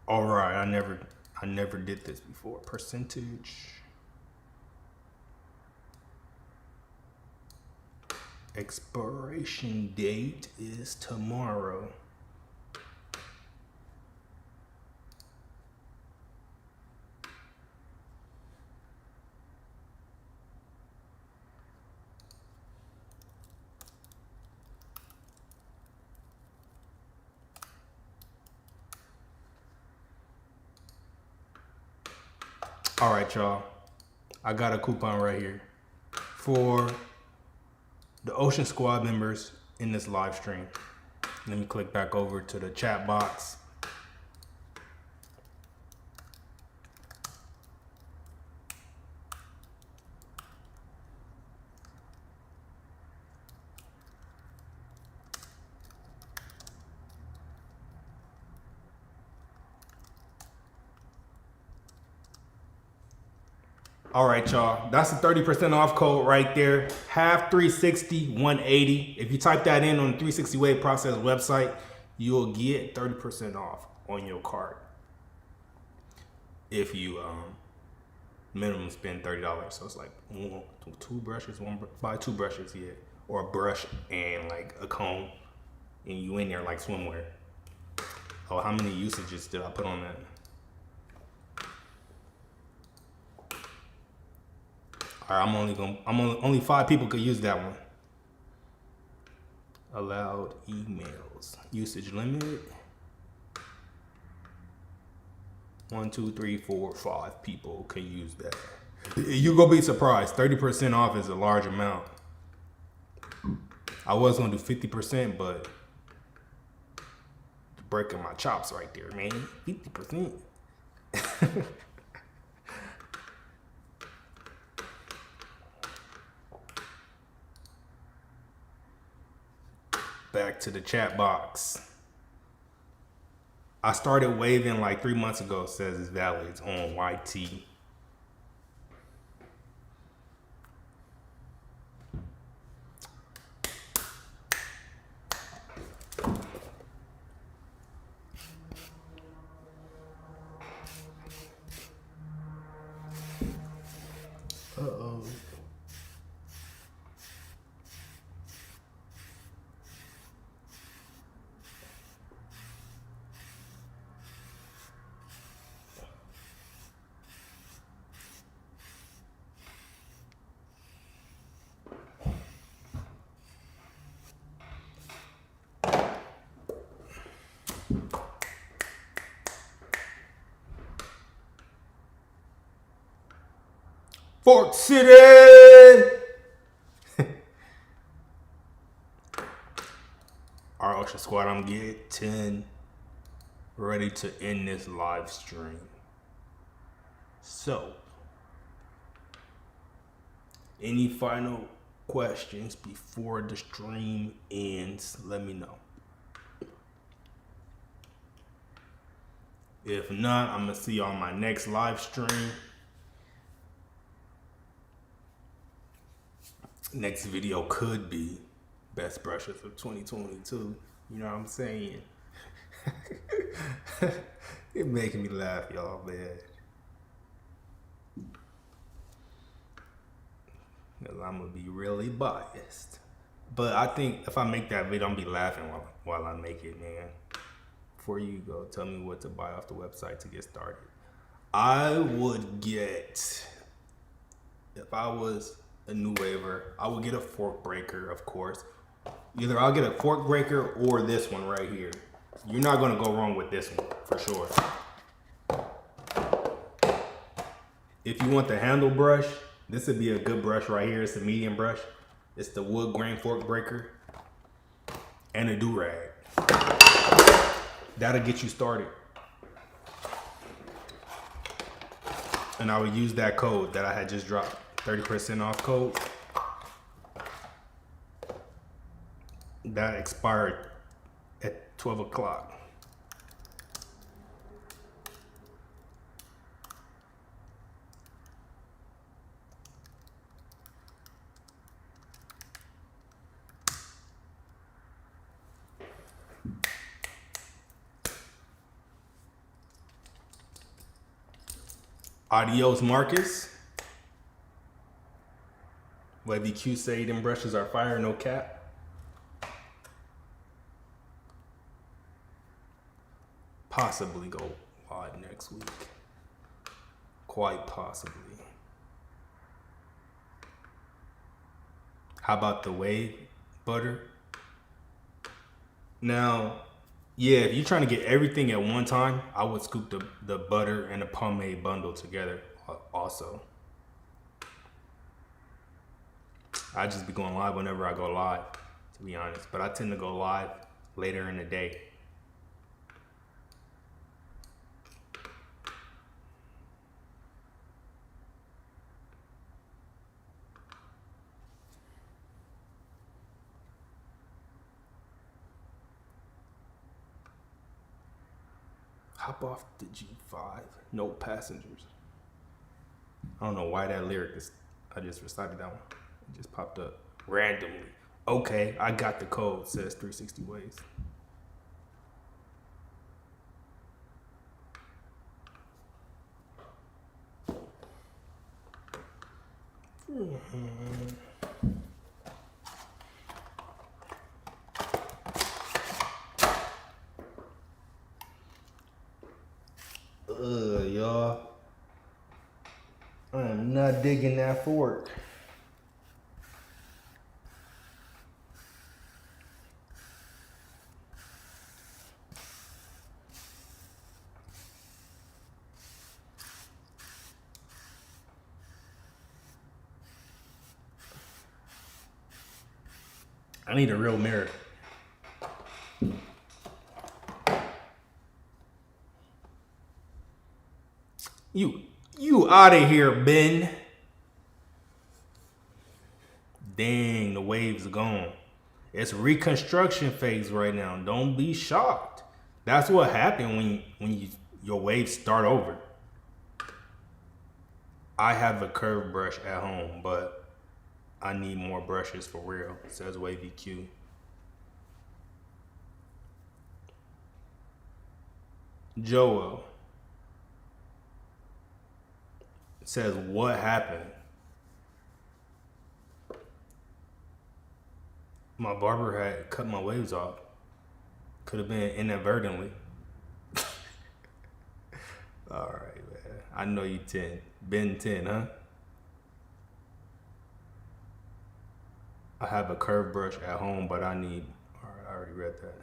All right, I never did this before. Percentage. Expiration date is tomorrow. All right, y'all. I got a coupon right here for the Ocean Squad members in this live stream. Let me click back over to the chat box. All right, y'all. That's a 30% off code right there. Half 360, 180. If you type that in on the 360 Wave Process website, you'll get 30% off on your cart. If you minimum spend $30. So it's like two brushes, buy two brushes, yeah. Or a brush and like a comb. And you in there like swimwear. Oh, how many usages did I put on that? All right, only 5 people could use that one. Allowed emails. Usage limit. 1, 2, 3, 4, 5 people can use that. You're gonna be surprised. 30% off is a large amount. I was gonna do 50%, but breaking my chops right there, man. 50%. Back to the chat box. I started waving like 3 months ago. Says it's valid. It's on YT. Uh-oh. Fork City! Alright, Ultra Squad, I'm getting ready to end this live stream. So, any final questions before the stream ends? Let me know. If not, I'm gonna see you on my next live stream. Next video could be best brushes of 2022. You know what I'm saying? It making me laugh, y'all, man. Cause I'm gonna be really biased. But I think if I make that video, I'm gonna be laughing while I make it, man. Before you go, tell me what to buy off the website to get started. I would get, if I was a new waver, I would get a fork breaker, of course. Either I'll get a fork breaker or this one right here. You're not gonna go wrong with this one, for sure. If you want the handle brush, this would be a good brush right here. It's a medium brush. It's the wood grain fork breaker and a do-rag. That'll get you started. And I would use that code that I had just dropped, 30% off code. That expired at 12 o'clock. Adios, Marcus. Wavy Q say them brushes are fire, no cap. Possibly go live next week. Quite possibly. How about the wave butter? Now, yeah, if you're trying to get everything at one time, I would scoop the butter and the pomade bundle together also. I just be going live whenever I go live, to be honest. But I tend to go live later in the day. Hop off the G5, no passengers. I don't know why that lyric is, I just recited that one. It just popped up randomly. Okay, I got the code, says 360 ways. Y'all. I am not digging that fork. I need a real mirror. You out of here, Ben. Dang, the wave's gone. It's reconstruction phase right now. Don't be shocked. That's what happened when your waves start over. I have a curved brush at home, but I need more brushes for real. It says Wavy Q. Joel. It says, what happened? My barber had cut my waves off. Could have been inadvertently. Alright, man. I know you 10. Ben 10, huh? I have a curved brush at home, but I need... Alright, I already read that.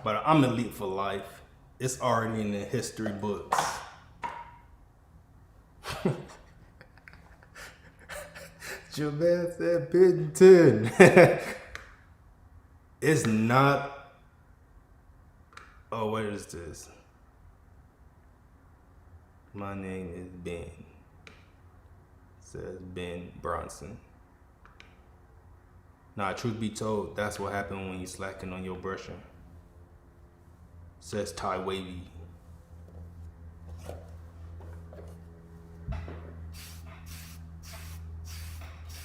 But I'm elite for life. It's already in the history books. Javette said Ben 10. It's not. Oh, what is this? My name is Ben. It says Ben Bronson. Nah, truth be told, that's what happened when you slacking on your brushing. Says Ty Wavy.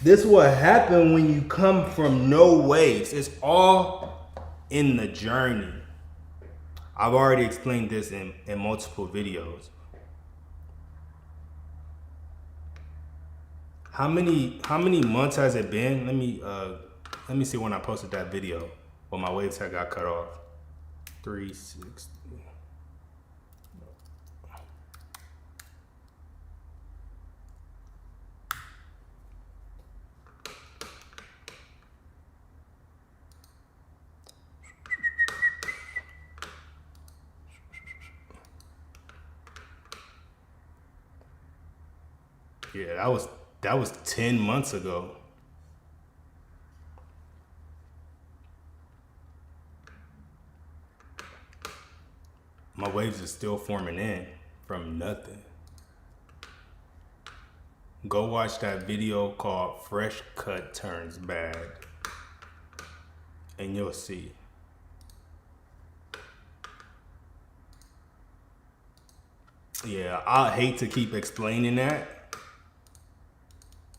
This what happened when you come from no waves. It's all in the journey. I've already explained this in multiple videos. How many months has it been? Let me see when I posted that video when my waves had got cut off. 360. Yeah, that was 10 months ago. My waves are still forming in from nothing. Go watch that video called Fresh Cut Turns Bad and you'll see. Yeah, I hate to keep explaining that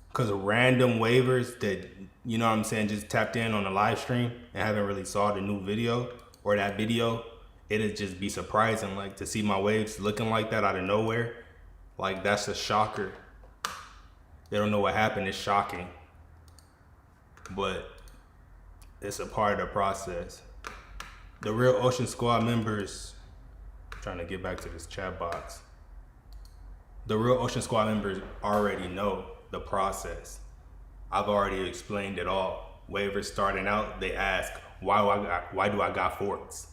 because random waivers that, you know what I'm saying, just tapped in on the live stream and haven't really saw the new video or that video, it'd just be surprising, like, to see my waves looking like that out of nowhere. Like, that's a shocker. They don't know what happened. It's shocking. But it's a part of the process. The Real Ocean Squad members, I'm trying to get back to this chat box. The Real Ocean Squad members already know the process. I've already explained it all. Waivers starting out, they ask, why do I got forks?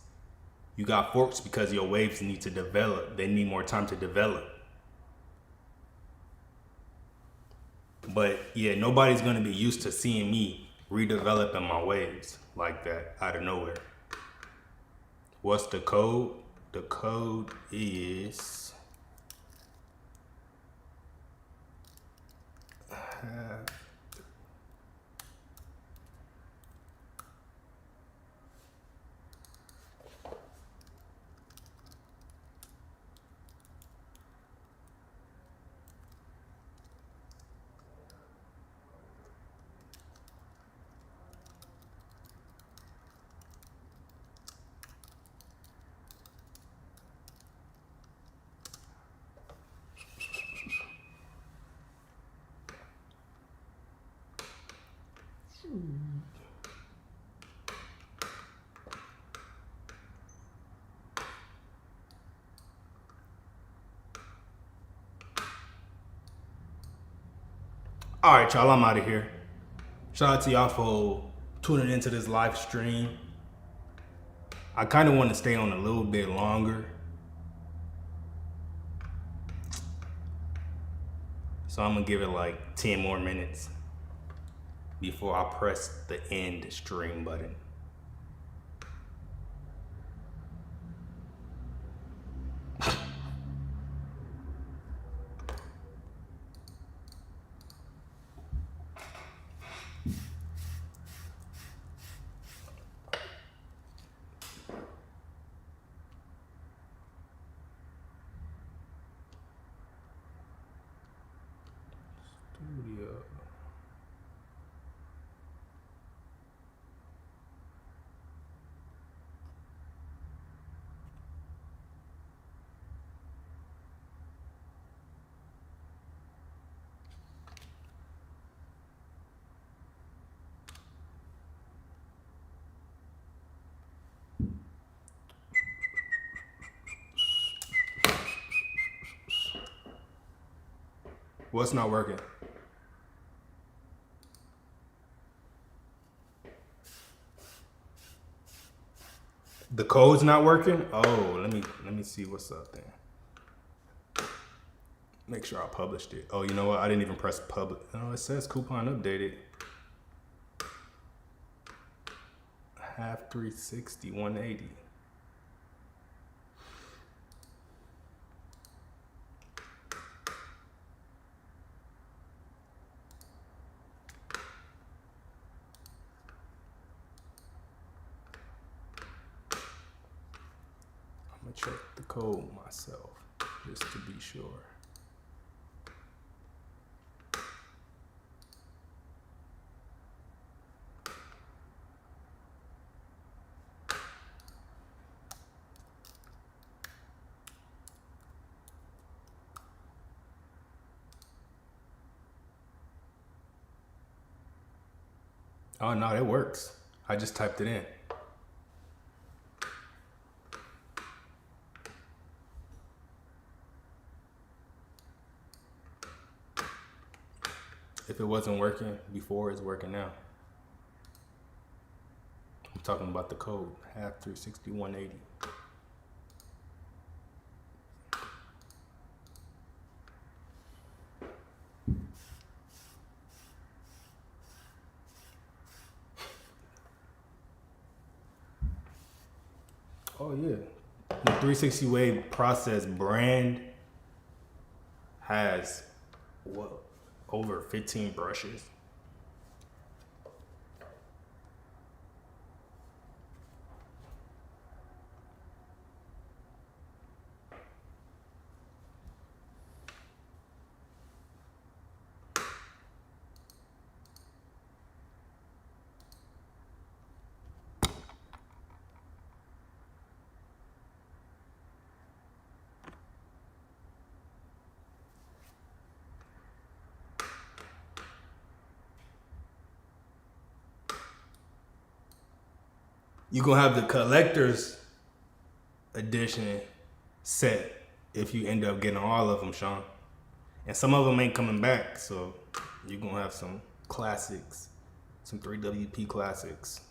You got forks because your waves need to develop. They need more time to develop. But yeah, nobody's gonna be used to seeing me redeveloping my waves like that out of nowhere. What's the code? The code is All right, y'all, I'm out of here. Shout out to y'all for tuning into this live stream. I kind of want to stay on a little bit longer. So I'm going to give it like 10 more minutes before I press the end stream button. Studio. What's not working? The code's not working? Oh, let me see what's up there. Make sure I published it. Oh, you know what? I didn't even press publish. Oh, it says coupon updated. Half 360, 180. I'm gonna check the code myself just to be sure. Oh no, it works. I just typed it in. If it wasn't working before, it's working now. I'm talking about the code, half 360, 180. Oh yeah, the 360 wave process brand has what, over 15 brushes. You gonna have the collector's edition set if you end up getting all of them, Sean. And some of them ain't coming back, so you're gonna have some classics, some 3WP classics.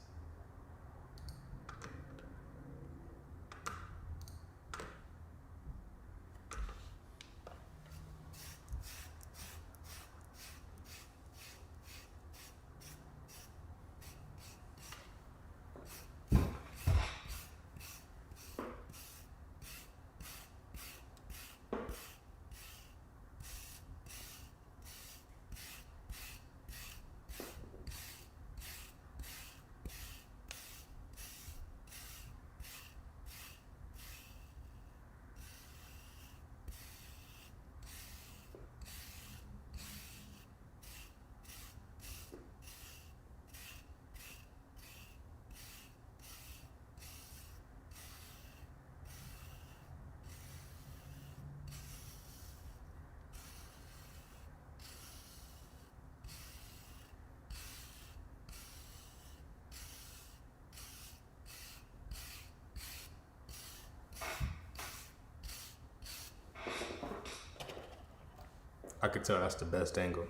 I could tell that's the best angle.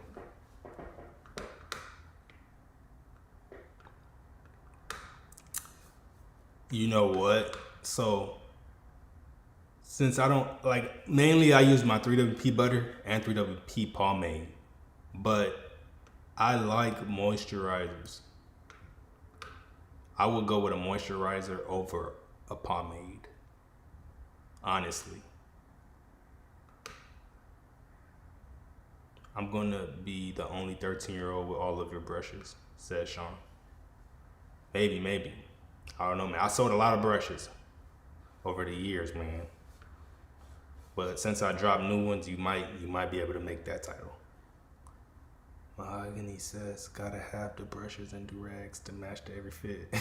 You know what? So since I don't like, mainly I use my 3WP butter and 3WP pomade, but I like moisturizers. I would go with a moisturizer over a pomade, honestly. I'm gonna be the only 13-year-old with all of your brushes, said Sean. Maybe. I don't know, man. I sold a lot of brushes over the years, man. But since I dropped new ones, you might be able to make that title. Mahogany says, gotta have the brushes and do-rags to match to every fit.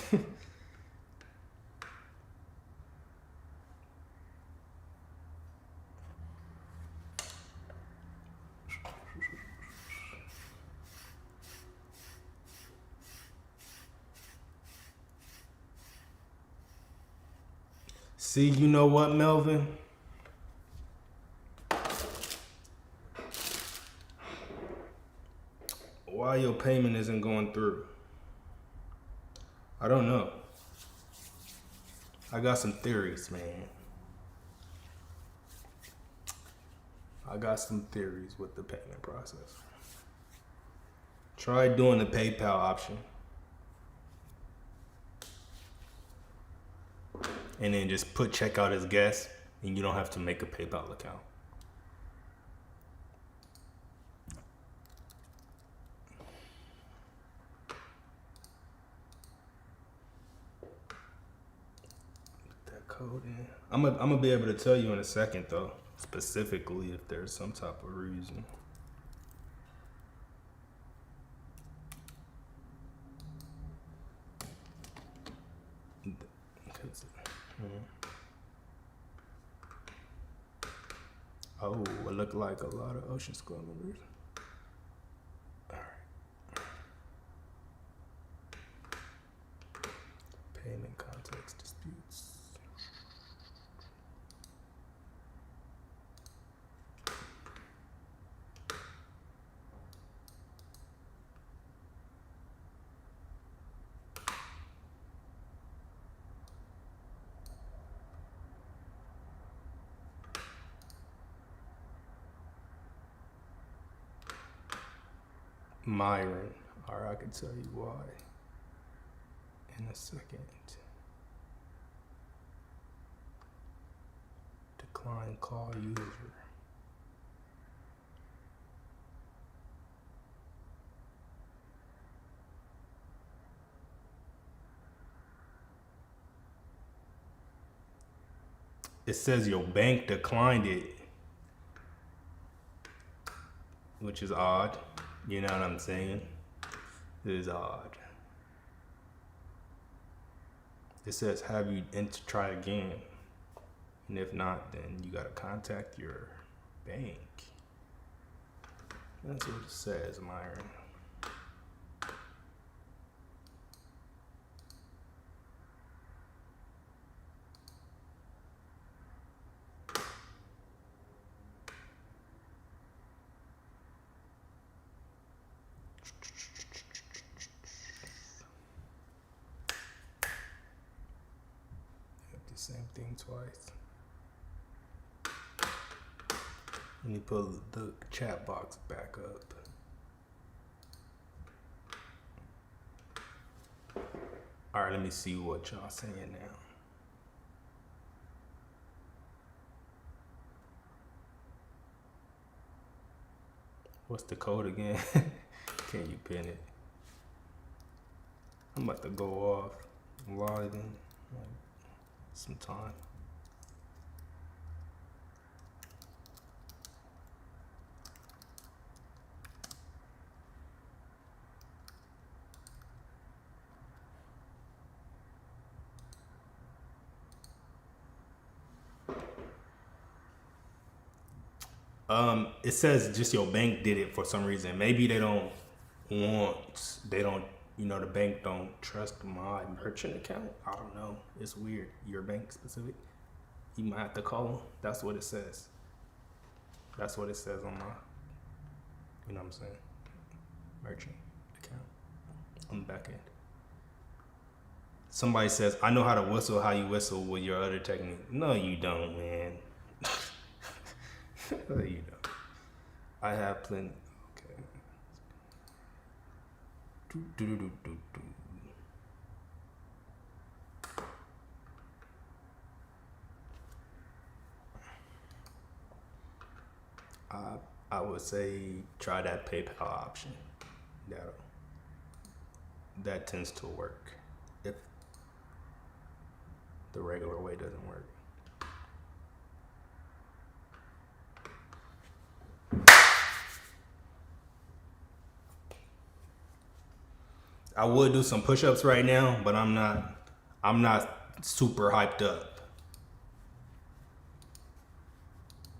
See, you know what, Melvin? Why your payment isn't going through? I don't know. I got some theories, man. I got some theories with the payment process. Try doing the PayPal option. And then just put checkout as guest, and you don't have to make a PayPal account. Put that code in. I'm gonna be able to tell you in a second though, specifically if there's some type of reason. Oh, it looked like a lot of ocean skull members. Alright. Payment context disputes. Myron. Alright, I can tell you why in a second. Decline call user. It says your bank declined it, which is odd. You know what I'm saying? It is odd. It says, have you try again? And if not, then you gotta contact your bank. That's what it says, Myron. Same thing twice. Let me pull the chat box back up. All right, let me see what y'all saying now. What's the code again? Can you pin it? I'm about to go off. Live in like some time. It says just your bank did it for some reason. Maybe they don't, the bank don't trust my merchant account. I don't know. It's weird. Your bank specific. You might have to call them. That's what it says. That's what it says on my, you know what I'm saying, merchant account on the back end. Somebody says, I know how to whistle how you whistle with your other technique. No, you don't, man. No, you don't. I have plenty. Okay. I would say try that PayPal option. That tends to work if the regular way doesn't work. I would do some push-ups right now, but I'm not super hyped up.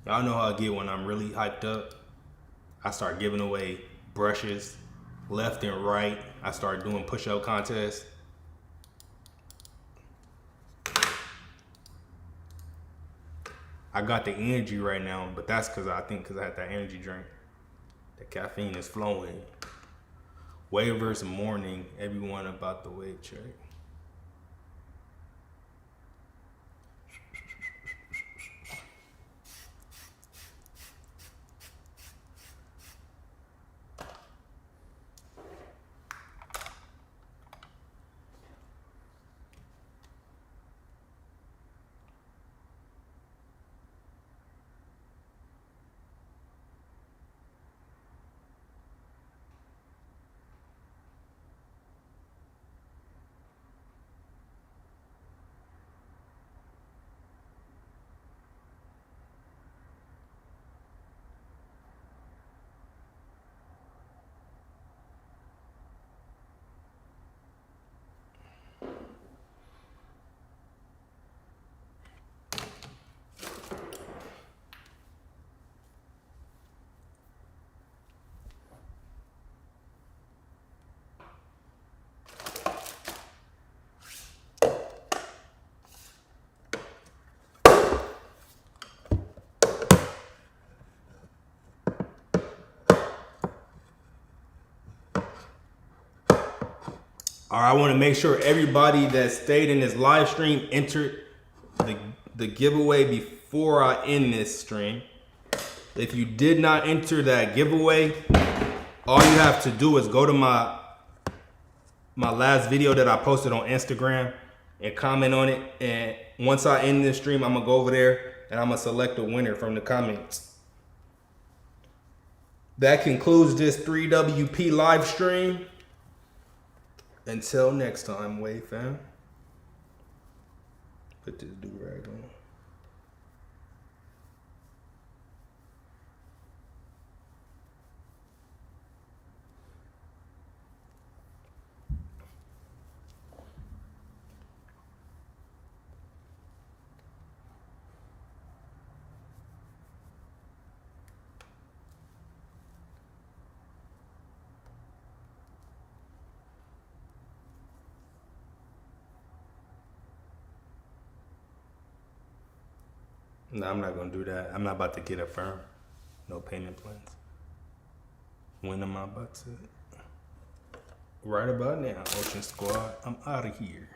Y'all know how I get when I'm really hyped up. I start giving away brushes left and right. I start doing push-up contests. I got the energy right now, but that's because I had that energy drink. The caffeine is flowing. Waivers morning, everyone about the weight check. All right, I want to make sure everybody that stayed in this live stream entered the giveaway before I end this stream. If you did not enter that giveaway, all you have to do is go to my last video that I posted on Instagram and comment on it. And once I end this stream, I'm gonna go over there and I'm gonna select a winner from the comments. That concludes this 3WP live stream. Until next time, Wave fam. Put this do-rag on. No, I'm not gonna do that. I'm not about to get a firm. No payment plans. When am I about to? Right about now, Ocean Squad. I'm out of here.